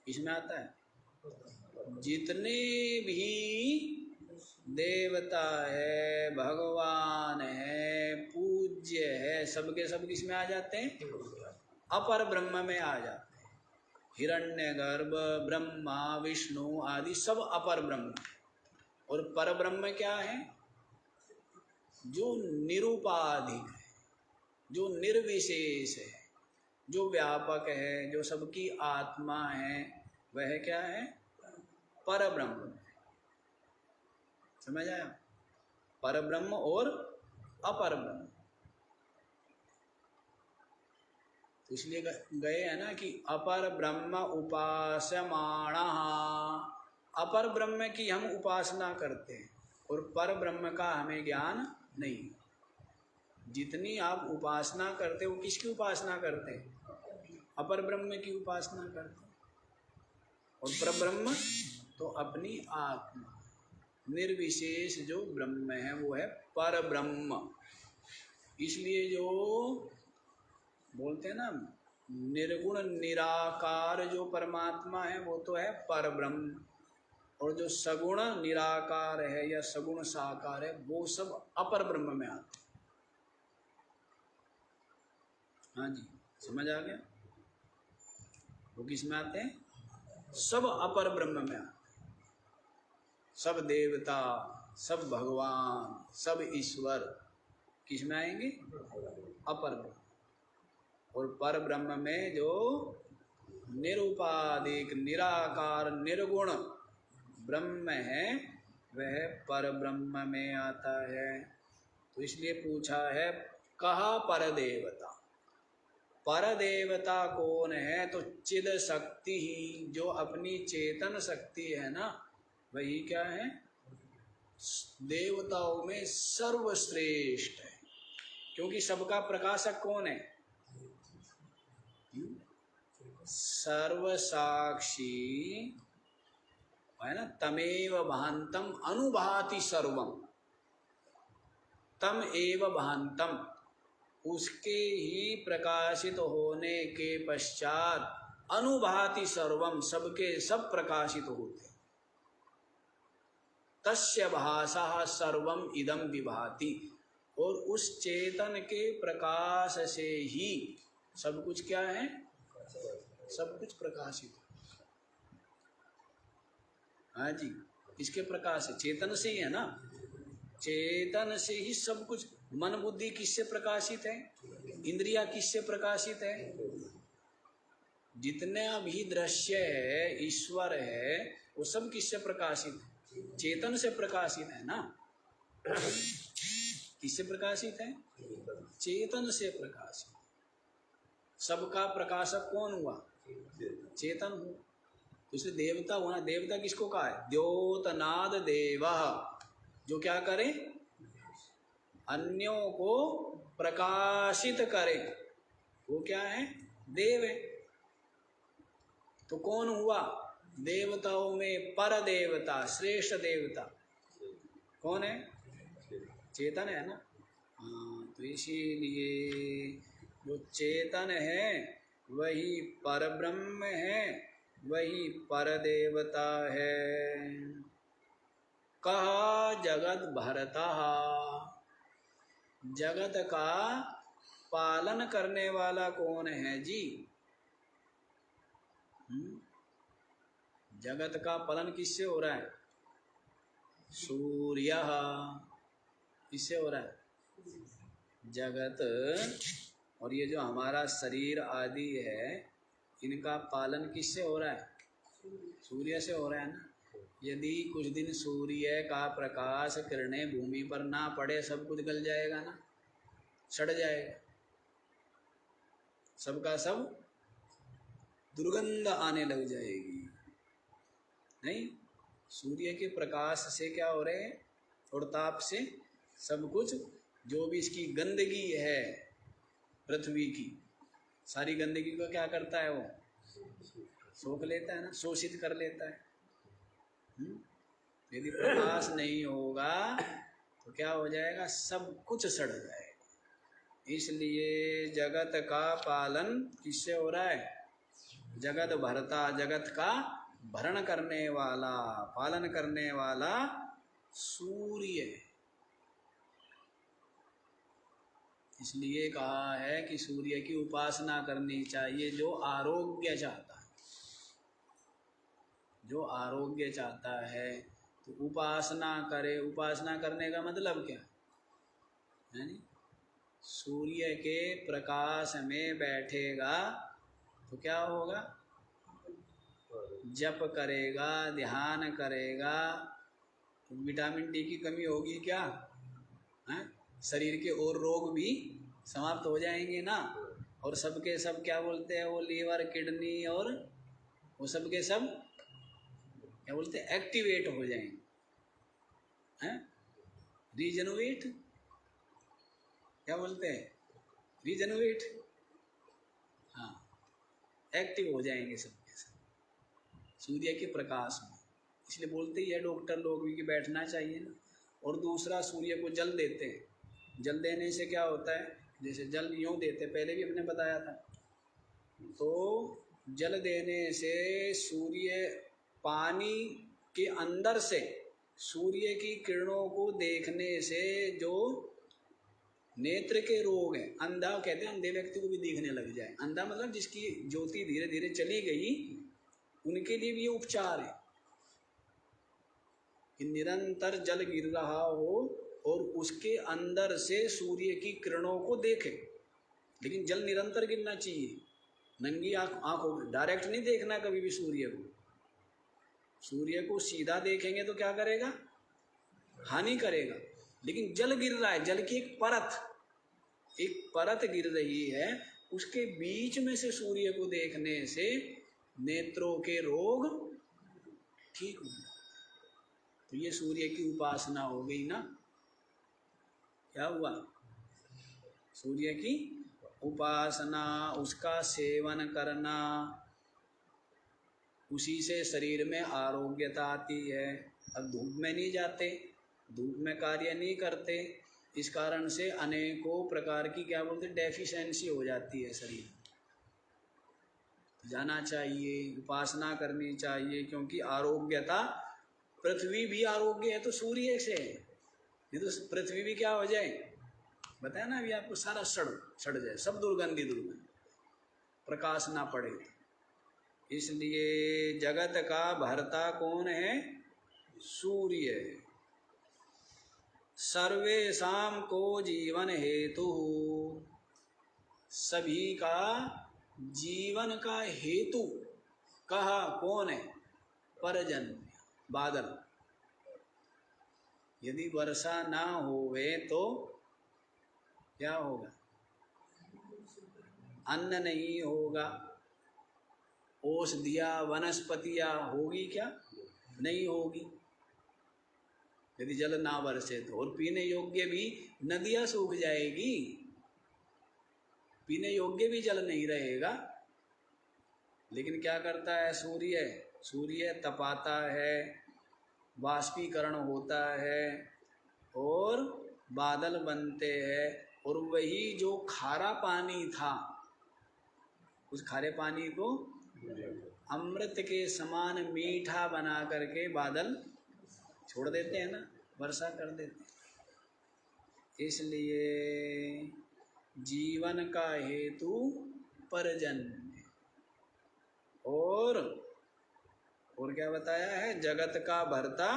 Speaker 1: इसमें आता है। जितने भी देवता है, भगवान है, पूज्य है, सबके सब किसमें आ जाते हैं, अपर ब्रह्म में आ जाते हैं। हिरण्यगर्भ, ब्रह्मा, विष्णु आदि सब अपर ब्रह्म। और पर ब्रह्म क्या है, जो निरुपाधिक है, जो निर्विशेष है, जो व्यापक है, जो सबकी आत्मा है, वह क्या है, पर ब्रह्म। समझ आया, पर ब्रह्म और अपर ब्रह्म। तो इसलिए गए है ना कि अपर ब्रह्म उपास्यमाणः, अपर ब्रह्म की हम उपासना करते हैं और पर ब्रह्म का हमें ज्ञान नहीं। जितनी आप उपासना करते हो, किसकी उपासना करते हैं, अपर ब्रह्म की उपासना करते हैं। और पर ब्रह्म तो अपनी आत्मा, निर्विशेष जो ब्रह्म है वो है पर ब्रह्म। इसलिए जो बोलते हैं ना निर्गुण निराकार जो परमात्मा है वो तो है पर ब्रह्म, और जो सगुण निराकार है या सगुण साकार है वो सब अपर ब्रह्म में आते हैं। हाँ जी, समझ आ गया, वो किस में आते हैं, सब अपर ब्रह्म में आते हैं। सब देवता, सब भगवान, सब ईश्वर किस में आएंगे, अपर ब्रह्म। और पर ब्रह्म में जो निरुपाधिक निराकार निर्गुण ब्रह्म है वह पर ब्रह्म में आता है। तो इसलिए पूछा है कहा पर देवता, पर देवता कौन है, तो चिद शक्ति ही, जो अपनी चेतन शक्ति है ना, वही क्या है, देवताओं में सर्वश्रेष्ठ है। क्योंकि सबका प्रकाशक कौन है, सर्वसाक्षी है ना। तमेव भान्तम अनुभाति सर्वम, तम एव भान्तम, उसके ही प्रकाशित होने के पश्चात अनुभाति सर्वम, सबके सब प्रकाशित होते। तस्य भासः सर्वम इदम विभाति, और उस चेतन के प्रकाश से ही सब कुछ क्या है, सब कुछ प्रकाशित। हाँ जी, इसके प्रकाश से, चेतन से ही है ना, चेतन से ही सब कुछ। मन बुद्धि किससे प्रकाशित है, इंद्रिया किससे प्रकाशित है, जितना भी दृश्य है, ईश्वर है, वो सब किससे प्रकाशित है, चेतन से प्रकाशित है ना। किससे प्रकाशित है, चेतन से प्रकाशित। सबका प्रकाशक कौन हुआ, चेतन हुआ। तो देवता होना, देवता किसको कहा है, द्योतनाद देवः, जो क्या करे, अन्यों को प्रकाशित करे, वो क्या है, देव है। तो कौन हुआ, देवताओं में पर देवता, श्रेष्ठ देवता कौन है, चेतन है ना। हाँ, तो इसीलिए जो चेतन है वही पर ब्रह्म है, वही पर देवता है। कहा जगत भरता, जगत का पालन करने वाला कौन है जी, जगत का पालन किससे हो रहा है? सूर्य। किससे हो रहा है? जगत और ये जो हमारा शरीर आदि है, इनका पालन किससे हो रहा है? सूर्य से हो रहा है ना। यदि कुछ दिन सूर्य का प्रकाश किरणें भूमि पर ना पड़े, सब कुछ गल जाएगा ना, सड़ जाएगा, सबका सब दुर्गंध आने लग जाएगी। नहीं, सूर्य के प्रकाश से क्या हो रहे हैं? और ताप से सब कुछ, जो भी इसकी गंदगी है पृथ्वी की, सारी गंदगी को क्या करता है? वो सोख लेता है ना, शोषित कर लेता है। यदि प्रकाश नहीं होगा तो क्या हो जाएगा? सब कुछ सड़ जाएगा। इसलिए जगत का पालन किससे हो रहा है? जगत भरता, जगत का भरण करने वाला, पालन करने वाला सूर्य। इसलिए कहा है कि सूर्य की उपासना करनी चाहिए जो आरोग्य चाहता है। जो आरोग्य चाहता है तो उपासना करे। उपासना करने का मतलब क्या है? सूर्य के प्रकाश में बैठेगा तो क्या होगा? जप करेगा, ध्यान करेगा तो विटामिन डी की कमी होगी क्या? है? शरीर के और रोग भी समाप्त हो जाएंगे ना। और सबके सब क्या बोलते हैं, वो लीवर, किडनी और वो सबके सब क्या बोलते हैं? एक्टिवेट हो जाएंगे। हैं? रीजनोवेट क्या बोलते हैं? रीजनोवेट, हाँ, एक्टिव हो जाएंगे सबके सब सूर्य के प्रकाश में। इसलिए बोलते ही है डॉक्टर लोग भी कि बैठना चाहिए ना। और दूसरा, सूर्य को जल देते हैं। जल देने से क्या होता है? जैसे जल यूँ देते, पहले भी हमने बताया था, तो जल देने से सूर्य, पानी के अंदर से सूर्य की किरणों को देखने से जो नेत्र के रोग हैं, अंधा कहते हैं, अंधे व्यक्ति को भी दिखने लग जाए। अंधा मतलब जिसकी ज्योति धीरे धीरे चली गई, उनके लिए भी ये उपचार है कि निरंतर जल गिर रहा हो और उसके अंदर से सूर्य की किरणों को देखे। लेकिन जल निरंतर गिरना चाहिए, नंगी आंखों डायरेक्ट नहीं देखना कभी भी सूर्य को। सूर्य को सीधा देखेंगे तो क्या करेगा? हानि करेगा। लेकिन जल गिर रहा है, जल की एक परत गिर रही है, उसके बीच में से सूर्य को देखने से नेत्रों के रोग ठीक हो। तो ये सूर्य की उपासना हो गई ना। क्या हुआ? सूर्य की उपासना, उसका सेवन करना, उसी से शरीर में आरोग्यता आती है। अब धूप में नहीं जाते, धूप में कार्य नहीं करते, इस कारण से अनेकों प्रकार की क्या बोलते डेफिशिएंसी हो जाती है शरीर। जाना चाहिए, उपासना करनी चाहिए, क्योंकि आरोग्यता, पृथ्वी भी आरोग्य है तो सूर्य से है। नहीं तो पृथ्वी भी क्या हो जाए? बताया ना अभी आपको, सारा सड़ जाए, सब दुर्गंधी, प्रकाश ना पड़े। इसलिए जगत का भरता कौन है? सूर्य। सर्वेषां को जीवन हेतु, सभी का जीवन का हेतु कहा कौन है? पर्जन्य, बादल। यदि वर्षा ना होवे तो क्या होगा? अन्न नहीं होगा, औषधियाँ, वनस्पतियाँ होगी क्या? नहीं होगी यदि जल ना बरसे तो। और पीने योग्य भी नदियाँ सूख जाएगी, पीने योग्य भी जल नहीं रहेगा। लेकिन क्या करता है सूर्य? सूर्य तपाता है, वाष्पीकरण होता है और बादल बनते हैं। और वही जो खारा पानी था, उस खारे पानी को अमृत के समान मीठा बना करके बादल छोड़ देते हैं ना, वर्षा कर देते हैं। इसलिए जीवन का हेतु पर्जन्य। और क्या बताया है? जगत का भरता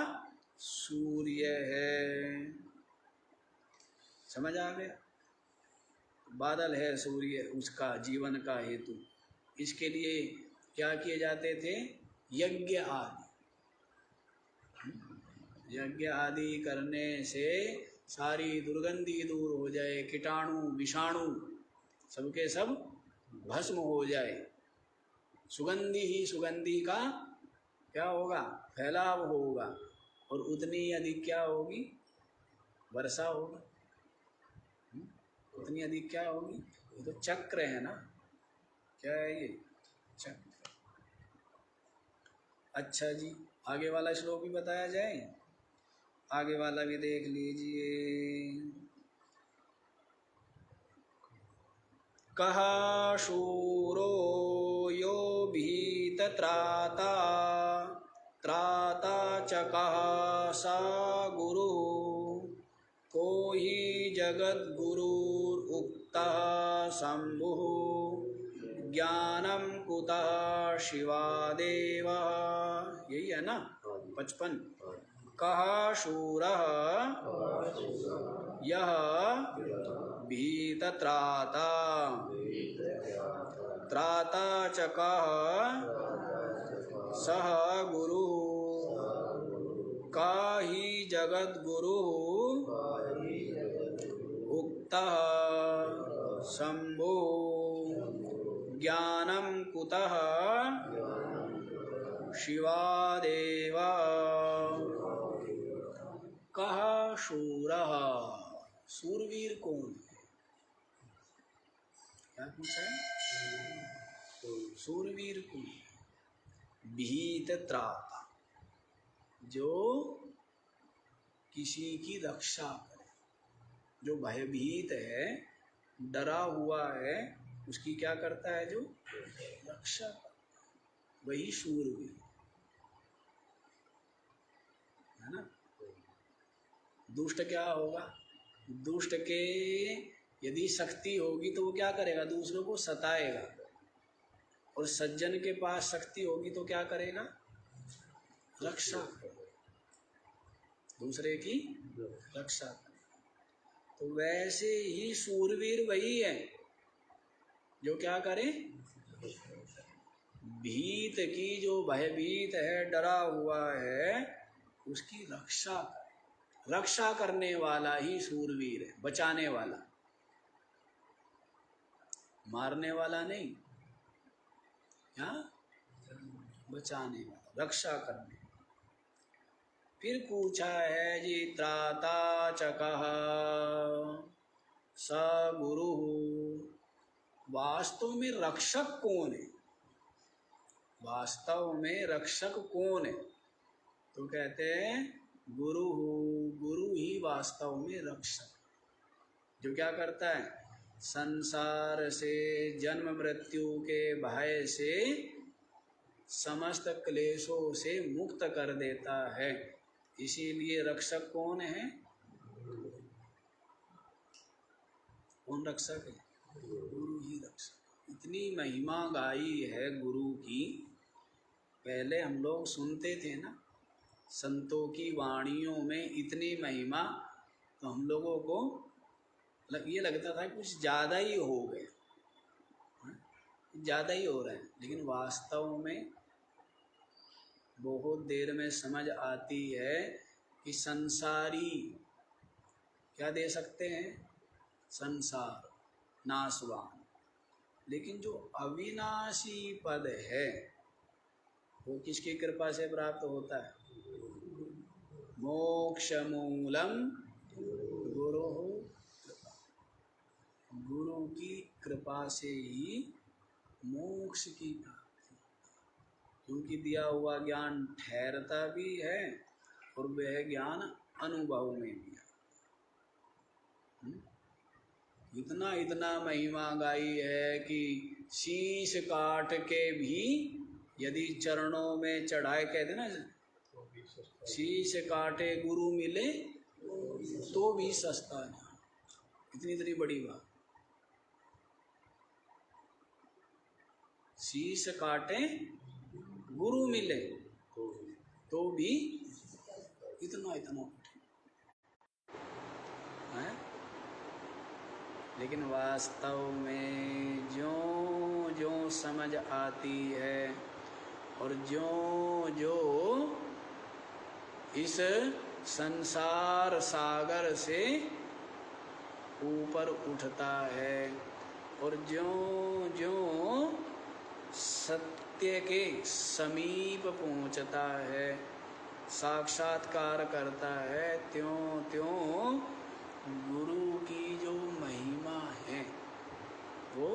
Speaker 1: सूर्य है। समझ आ गया? बादल है सूर्य, उसका जीवन का हेतु। इसके लिए क्या किए जाते थे? यज्ञ आदि। यज्ञ आदि करने से सारी दुर्गंधी दूर हो जाए, कीटाणु विषाणु सबके सब भस्म हो जाए। सुगंधी ही सुगंधी का क्या होगा? फैलाव होगा, और उतनी अधिक क्या होगी? वर्षा होगी। उतनी अधिक क्या होगी? ये तो चक्र है ना। क्या है ये? चक्र। अच्छा जी, आगे वाला श्लोक भी बताया जाए। आगे वाला भी देख लीजिए। कः शूरो यो भीतत्राता त्राता च कः स गुरुः को हि जगद्गुरुरुक्तः शम्भुः ज्ञानं कुतः शिवादेवः। यही है ना 55। कः शूरः यः भीतत्राता त्राता च कः सः गुरुः का हि जगद्गुरुः उक्तः शम्भो ज्ञानं कुतः शिवादेव। कः शूरः, सूरवीर कौन है? क्या पूछा है? सूरवीर कौन? भीत त्राता, जो किसी की रक्षा करे, जो भयभीत है, डरा हुआ है, उसकी क्या करता है? जो रक्षा करता है, वही शूरवीर है ना। दुष्ट क्या होगा? दुष्ट के यदि शक्ति होगी तो वो क्या करेगा? दूसरों को सताएगा। और सज्जन के पास शक्ति होगी तो क्या करेगा? रक्षा करेगा, दूसरे की रक्षा करेगा। तो वैसे ही शूरवीर वही है जो क्या करे? भीत की, जो भयभीत है, डरा हुआ है, उसकी रक्षा करे। रक्षा करने वाला ही शूरवीर है, बचाने वाला, मारने वाला नहीं। हाँ, बचाने वाला, रक्षा करने। फिर पूछा है जी, त्राता च कः स गुरुः, वास्तव में रक्षक कौन है? वास्तव में रक्षक कौन है? तो कहते हैं गुरु। गुरु ही वास्तव में रक्षक, जो क्या करता है? संसार से, जन्म मृत्यु के भय से, समस्त क्लेशों से मुक्त कर देता है। इसीलिए रक्षक कौन है? कौन रक्षक है? गुरु ही रक्षक। इतनी महिमा गाई है गुरु की। पहले हम लोग सुनते थे ना संतों की वाणियों में इतनी महिमा, तो हम लोगों को ये लगता था कुछ ज़्यादा ही हो गए, ज़्यादा ही हो रहा है। लेकिन वास्तव में बहुत देर में समझ आती है कि संसारी क्या दे सकते हैं? संसार नाशवान। लेकिन जो अविनाशी पद है वो किसकी कृपा से प्राप्त होता है? मोक्ष मूलम गुरु, गुरु की कृपा से ही मोक्ष की प्राप्ति। क्योंकि दिया हुआ ज्ञान ठहरता भी है और वह ज्ञान अनुभव में भी है। इतना इतना महिमा गाई है कि शीश काट के भी यदि चरणों में चढ़ाए, कहते ना, शीश काटे गुरु मिले तो भी सस्ता ज्ञान। इतनी इतनी बड़ी बात। शीश काटे गुरु मिले तो भी इतना है। लेकिन वास्तव में जो जो समझ आती है और जो इस संसार सागर से ऊपर उठता है और जो सत्य के समीप पहुंचता है, साक्षात्कार करता है, त्यों त्यों गुरु की जो महिमा है वो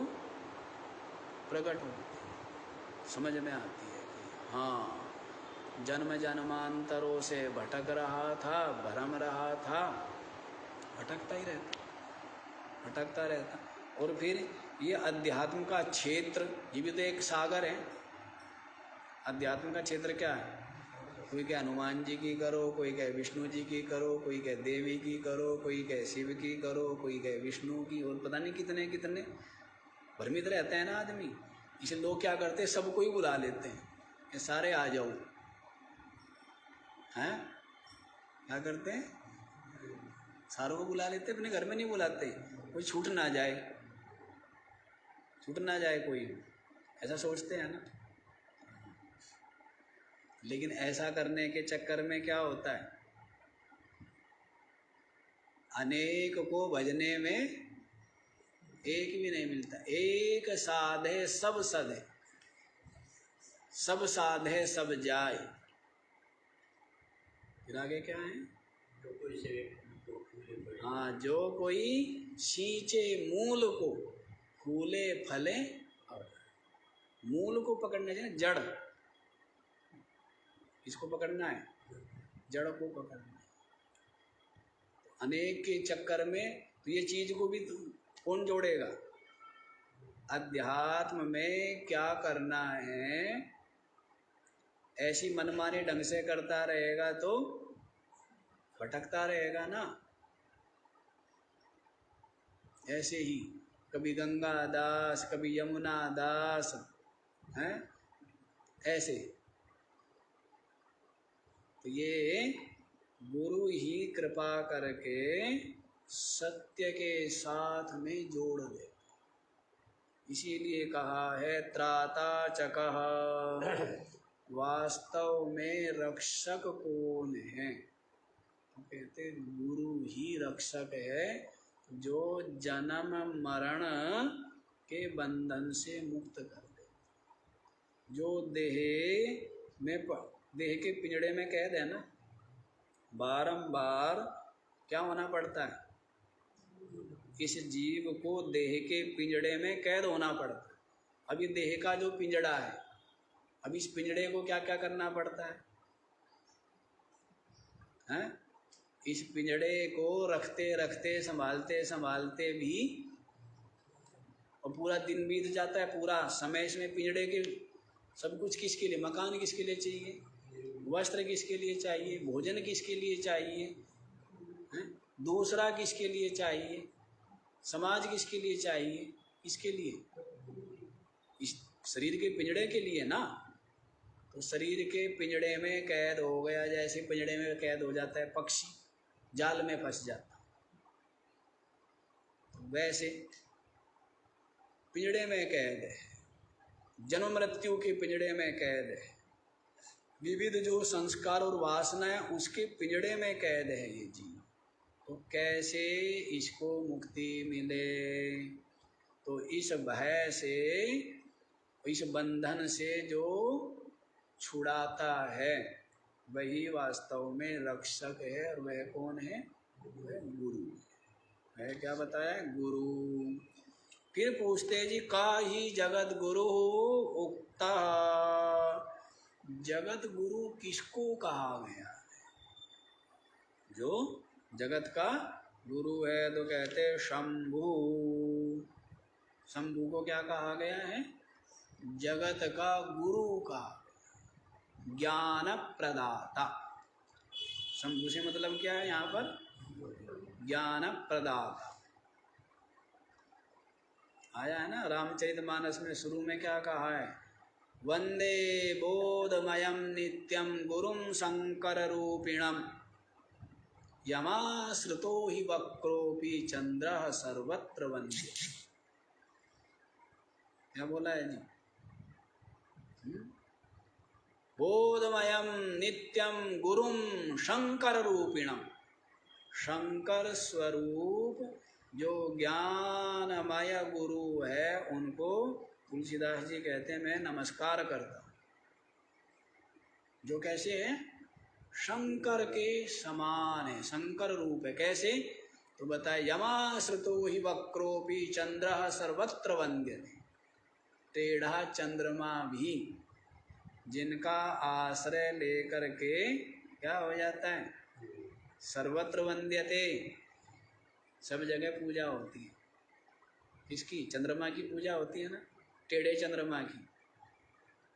Speaker 1: प्रकट होती है, समझ में आती है कि हाँ, जन्म जन्मांतरों से भटक रहा था, भरम रहा था, भटकता रहता। और फिर ये अध्यात्म का क्षेत्र, ये भी तो एक सागर है। अध्यात्म का क्षेत्र क्या है? कोई कहे हनुमान जी की करो, कोई कहे विष्णु जी की करो, कोई कहे देवी की करो, कोई कहे शिव की करो, कोई कहे विष्णु की, और पता नहीं कितने कितने भ्रमित रहते हैं ना आदमी। इसे लोग क्या करते हैं, सबको ही बुला लेते हैं कि सारे आ जाओ, हैं? क्या करते हैं? सारों को बुला लेते, अपने घर में नहीं बुलाते, कोई छूट ना जाए कोई, ऐसा सोचते हैं ना। लेकिन ऐसा करने के चक्कर में क्या होता है, अनेक को भजने में एक भी नहीं मिलता। एक साधे सब सधे, सब साधे सब जाए। फिर आगे क्या है? हाँ, जो कोई सींचे मूल को, फूले फले। और मूल को पकड़ना चाहिए, जड़, इसको पकड़ना है, जड़ को पकड़ना है। अनेक के चक्कर में तो ये चीज को भी तो कौन जोड़ेगा? अध्यात्म में क्या करना है, ऐसी मनमानी ढंग से करता रहेगा तो भटकता रहेगा ना। ऐसे ही कभी गंगा दास, कभी यमुना दास, हैं ऐसे। तो ये गुरु ही कृपा करके सत्य के साथ में जोड़ दे। इसीलिए कहा है त्राता चकः, वास्तव में रक्षक कौन है? तो कहते गुरु ही रक्षक है, जो जन्म मरण के बंधन से मुक्त कर दे। जो देह के पिंजड़े में कैद है ना, बारंबार क्या होना पड़ता है? इस जीव को देह के पिंजड़े में कैद होना पड़ता है। अभी देह का जो पिंजड़ा है, अब इस पिंजड़े को क्या क्या करना पड़ता है, हैं? इस पिंजड़े को रखते रखते, संभालते संभालते भी, और पूरा दिन बीत जाता है, पूरा समय इसमें पिंजड़े के सब कुछ किसके लिए? मकान किसके लिए चाहिए? वस्त्र किसके लिए चाहिए? भोजन किसके लिए चाहिए? हैं? दूसरा किसके लिए चाहिए? समाज किसके लिए चाहिए? किसके लिए? इस शरीर के पिंजड़े के लिए ना। तो शरीर के पिंजड़े में कैद हो गया, जैसे पिंजड़े में कैद हो जाता है पक्षी, जाल में फंस जाता, तो वैसे पिंजड़े में कैद है, जन्म मृत्यु के पिंजड़े में कैद है, विविध जो संस्कार और वासना है उसके पिंजड़े में कैद है ये जीव। तो कैसे इसको मुक्ति मिले? तो इस भय से, इस बंधन से जो छुड़ाता है वही वास्तव में रक्षक है। और वह कौन है? वह गुरु है। क्या बताया? गुरु। फिर पूछते जी, का ही जगत गुरु उक्ता, जगत गुरु किसको कहा गया है? जो जगत का गुरु है। तो कहते शंभु, शंभु को क्या कहा गया है? जगत का गुरु का, ज्ञान प्रदाता। शंभु से मतलब क्या है यहाँ पर? ज्ञान प्रदाता। आया है ना रामचरितमानस में, शुरू में क्या कहा है? वंदे बोधमयं नित्यं गुरुं शंकररूपिणं यमाश्रितो हि वक्रोऽपि चंद्रः सर्वत्र वन्द्य। क्या बोला है जी? बोधमयं नित्यं गुरुं शंकर रूपिणम, शंकर स्वरूप जो ज्ञानमय गुरु है उनको तुलसीदास जी कहते हैं मैं नमस्कार करता हूँ। जो कैसे है? शंकर के समान है, शंकर रूप है। कैसे? तो बताए यमाश्रितो हि वक्रोऽपि चंद्रः सर्वत्र वन्द्यते। टेढ़ा चंद्रमा भी जिनका आश्रय लेकर के क्या हो जाता है? सर्वत्र वन्द्यते, सब जगह पूजा होती है। किसकी? चंद्रमा की पूजा होती है ना, टेढ़े चंद्रमा की।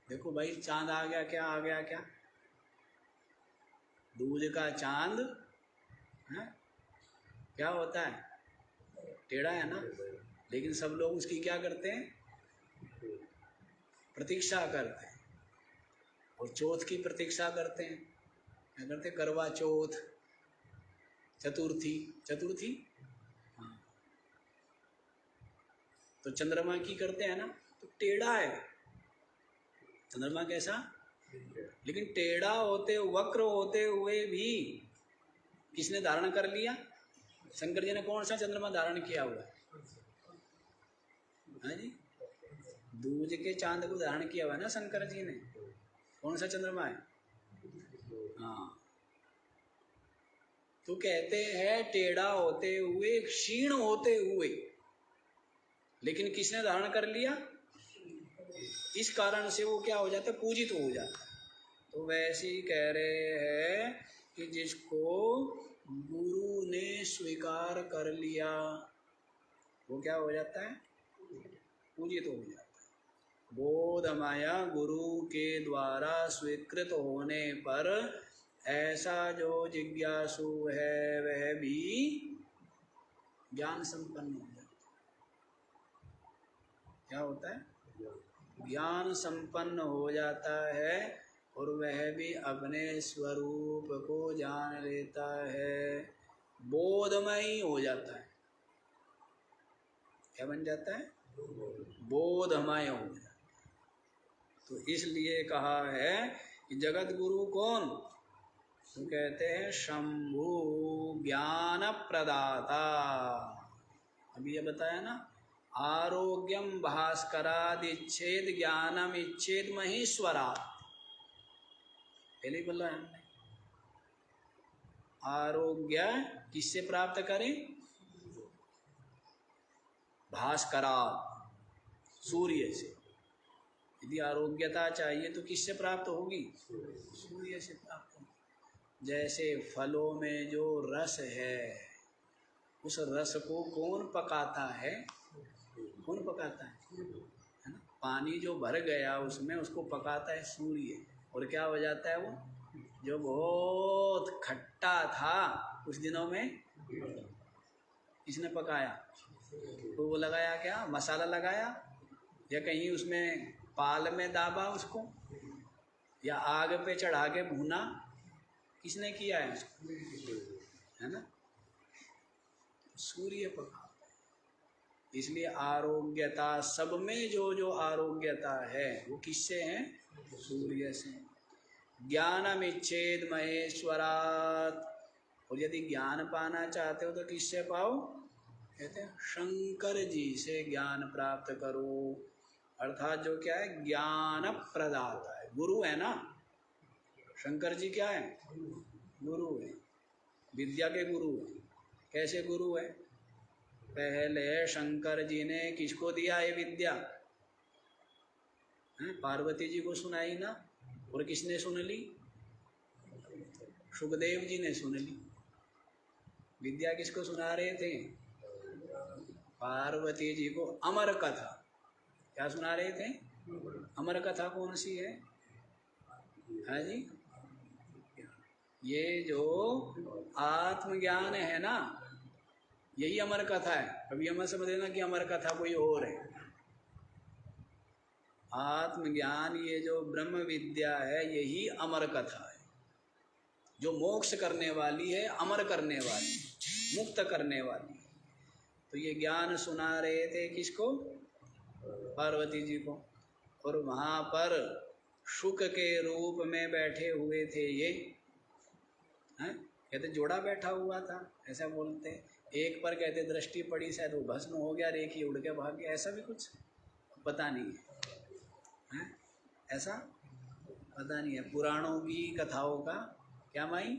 Speaker 1: देखो भाई चांद आ गया, क्या आ गया? क्या दूज का चांद है? क्या होता है? टेढ़ा है ना, लेकिन सब लोग उसकी क्या करते हैं? प्रतीक्षा करते हैं। और चौथ की प्रतीक्षा करते हैं। क्या करते? करवा चौथ, चतुर्थी। चतुर्थी हाँ, तो चंद्रमा की करते हैं ना, तो टेढ़ा है चंद्रमा। कैसा? लेकिन टेढ़ा होते, वक्र होते हुए भी किसने धारण कर लिया? शंकर जी ने। कौन सा चंद्रमा धारण किया हुआ है? हाँ जी, दूज के चांद को धारण किया हुआ है ना शंकर जी ने। कौन सा चंद्रमा है? हाँ, तो कहते हैं टेढ़ा होते हुए, क्षीण होते हुए, लेकिन किसने धारण कर लिया? इस कारण से वो क्या हो जाता है? पूजित हो जाता है। तो वैसे ही कह रहे हैं कि जिसको गुरु ने स्वीकार कर लिया वो क्या हो जाता है? पूजित हो जाता है। बोधमया गुरु के द्वारा स्वीकृत होने पर ऐसा जो जिज्ञासु है वह भी ज्ञान संपन्न हो जाता है। क्या होता है? ज्ञान संपन्न हो जाता है और वह भी अपने स्वरूप को जान लेता है, बोधमय हो जाता है। क्या बन जाता है? बोधमय हो जाता है। तो इसलिए कहा है कि जगत गुरु कौन? तो कहते हैं शंभु ज्ञान प्रदाता। अभी ये बताया ना, आरोग्यम भास्कराद इच्छेद ज्ञानम इच्छेद महेश्वरा। पहले बोला है हमने, आरोग्य किससे प्राप्त करें? भास्करा, सूर्य से। यदि आरोग्यता चाहिए तो किससे प्राप्त होगी? सूर्य से प्राप्त होगी। जैसे फलों में जो रस है, उस रस को कौन पकाता है? कौन पकाता है ना? पानी जो भर गया उसमें, उसको पकाता है सूर्य। और क्या हो जाता है? वो जो बहुत खट्टा था कुछ दिनों में किसने पकाया? तो वो लगाया क्या? मसाला लगाया, या कहीं उसमें पाल में दाबा उसको, या आग पे चढ़ा के भूना? किसने किया है उसको? है ना, सूर्य पका। इसलिए आरोग्यता, सब में जो जो आरोग्यता है वो किससे है? सूर्य से। ज्ञानम इच्छेद महेश्वरात्। और यदि ज्ञान पाना चाहते हो तो किससे पाओ? कहते हैं शंकर जी से ज्ञान प्राप्त करो। अर्थात जो क्या है? ज्ञान प्रदाता है, गुरु है ना। शंकर जी क्या है? गुरु है, विद्या के गुरु है। कैसे गुरु है? पहले शंकर जी ने किसको दिया ये विद्या? पार्वती जी को सुनाई ना। और किसने सुन ली? सुखदेव जी ने सुन ली। विद्या किसको सुना रहे थे? पार्वती जी को अमर कथा। क्या सुना रहे थे? अमर कथा कौन सी है? हाँ जी, ये जो आत्मज्ञान है ना, यही अमर कथा है। कभी हमें समझ लेना कि अमर कथा कोई और है। आत्मज्ञान, ये जो ब्रह्म विद्या है, यही अमर कथा है, जो मोक्ष करने वाली है, अमर करने वाली, मुक्त करने वाली। तो ये ज्ञान सुना रहे थे किसको? पार्वती जी को। और वहाँ पर शुक के रूप में बैठे हुए थे ये, हैं? कहते जोड़ा बैठा हुआ था, ऐसा बोलते। एक पर कहते दृष्टि पड़ी, शायद वो भस्म हो गया, एक ही उड़ के भाग गया, ऐसा भी कुछ पता नहीं है, ऐसा पता नहीं है। पुराणों की कथाओं का क्या माई?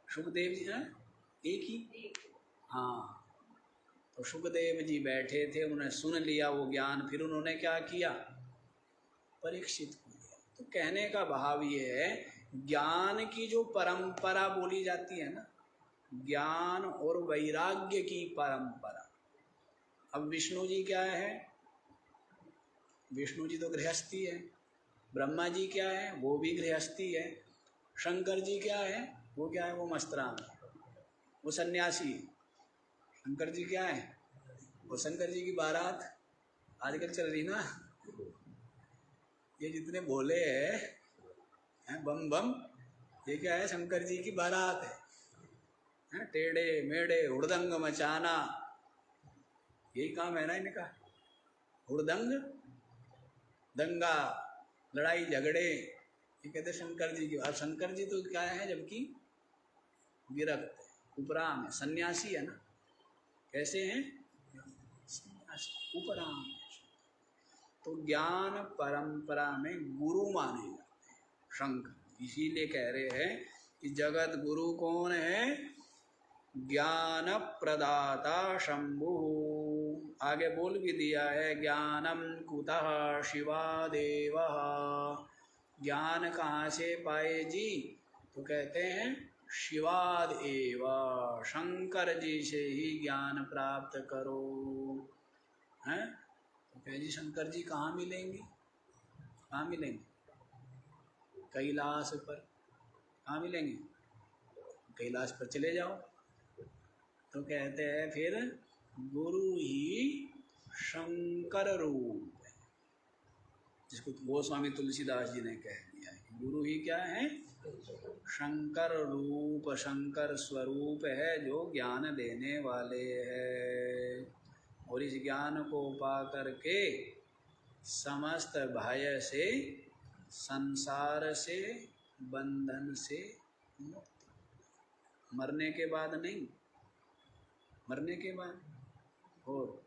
Speaker 1: सुखदेव जी हैं एक ही, हाँ। तो सुखदेव जी बैठे थे, उन्होंने सुन लिया वो ज्ञान, फिर उन्होंने क्या किया? परीक्षित को दिया। तो कहने का भाव ये है, ज्ञान की जो परंपरा बोली जाती है ना, ज्ञान और वैराग्य की परंपरा। अब विष्णु जी क्या है? विष्णु जी तो गृहस्थी है। ब्रह्मा जी क्या है? वो भी गृहस्थी है। शंकर जी क्या है? वो क्या है? वो मस्तराम, वो सन्यासी। शंकर जी क्या है? वो शंकर जी की बारात आजकल चल रही ना, ये जितने भोले हैं बम बम, ये क्या है? शंकर जी की बारात है। टेढ़े मेढ़े हुड़दंग मचाना, यही काम है ना इनका। हुड़दंग, दंगा, लड़ाई झगड़े, ये कहते शंकर जी की। अब शंकर जी तो क्या है? जबकि विरक्त है, उपराम है, सन्यासी है ना। कैसे हैं? सन्यासी, उपराम है। तो ज्ञान परंपरा में गुरु माने जाते हैं शंकर। इसीलिए कह रहे हैं कि जगत गुरु कौन है? ज्ञान प्रदाता शंभु। आगे बोल भी दिया है, ज्ञानम कुतः शिवादेव। ज्ञान कहाँ से पाए जी? तो कहते हैं शिवाद एव, शंकर जी से ही ज्ञान प्राप्त करो। हैं? तो कह जी शंकर जी कहाँ मिलेंगे? कहाँ मिलेंगे? कैलाश पर। कहाँ मिलेंगे? कैलाश पर चले जाओ। तो कहते हैं फिर गुरु ही शंकर रूप है, जिसको गोस्वामी तुलसीदास जी ने कह दिया है। गुरु ही क्या है? शंकर रूप, शंकर स्वरूप है, जो ज्ञान देने वाले हैं। और इस ज्ञान को पा करके समस्त भय से, संसार से, बंधन से मुक्त। मरने के बाद नहीं, मरने के बाद और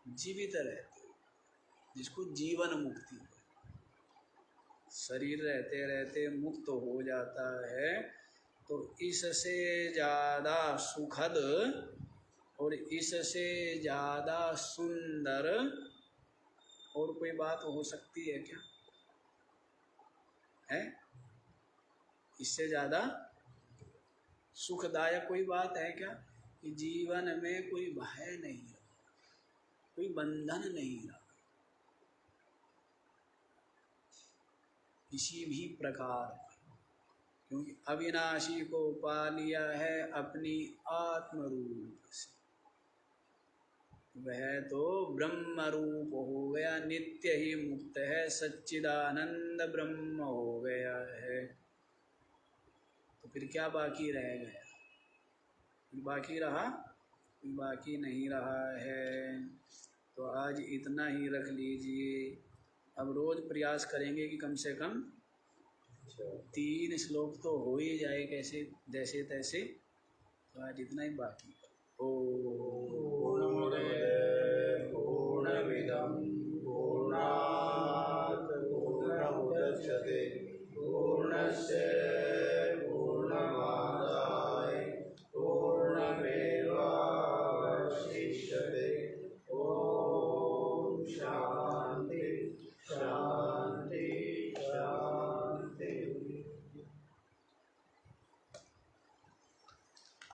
Speaker 1: जीवित रहते, जिसको जीवन मुक्ति, शरीर रहते रहते मुक्त हो जाता है। तो इससे ज़्यादा सुखद और इससे ज़्यादा सुंदर और कोई बात हो सकती है क्या? है? इससे ज़्यादा सुखदायक कोई बात है क्या? कि जीवन में कोई भय नहीं रहा, कोई बंधन नहीं रहा, किसी भी प्रकार, क्योंकि अविनाशी को पा लिया है अपनी आत्म रूप से। वह तो ब्रह्म रूप हो गया, नित्य ही मुक्त है, सच्चिदानंद ब्रह्म हो गया है। तो फिर क्या बाकी रह गया? बाकी रहा? बाकी नहीं रहा है। तो आज इतना ही रख लीजिए। अब रोज प्रयास करेंगे कि कम से कम 3 श्लोक तो हो ही जाए, कैसे जैसे तैसे। तो आज इतना ही बाकी। ओम पूर्णमदः पूर्णमिदं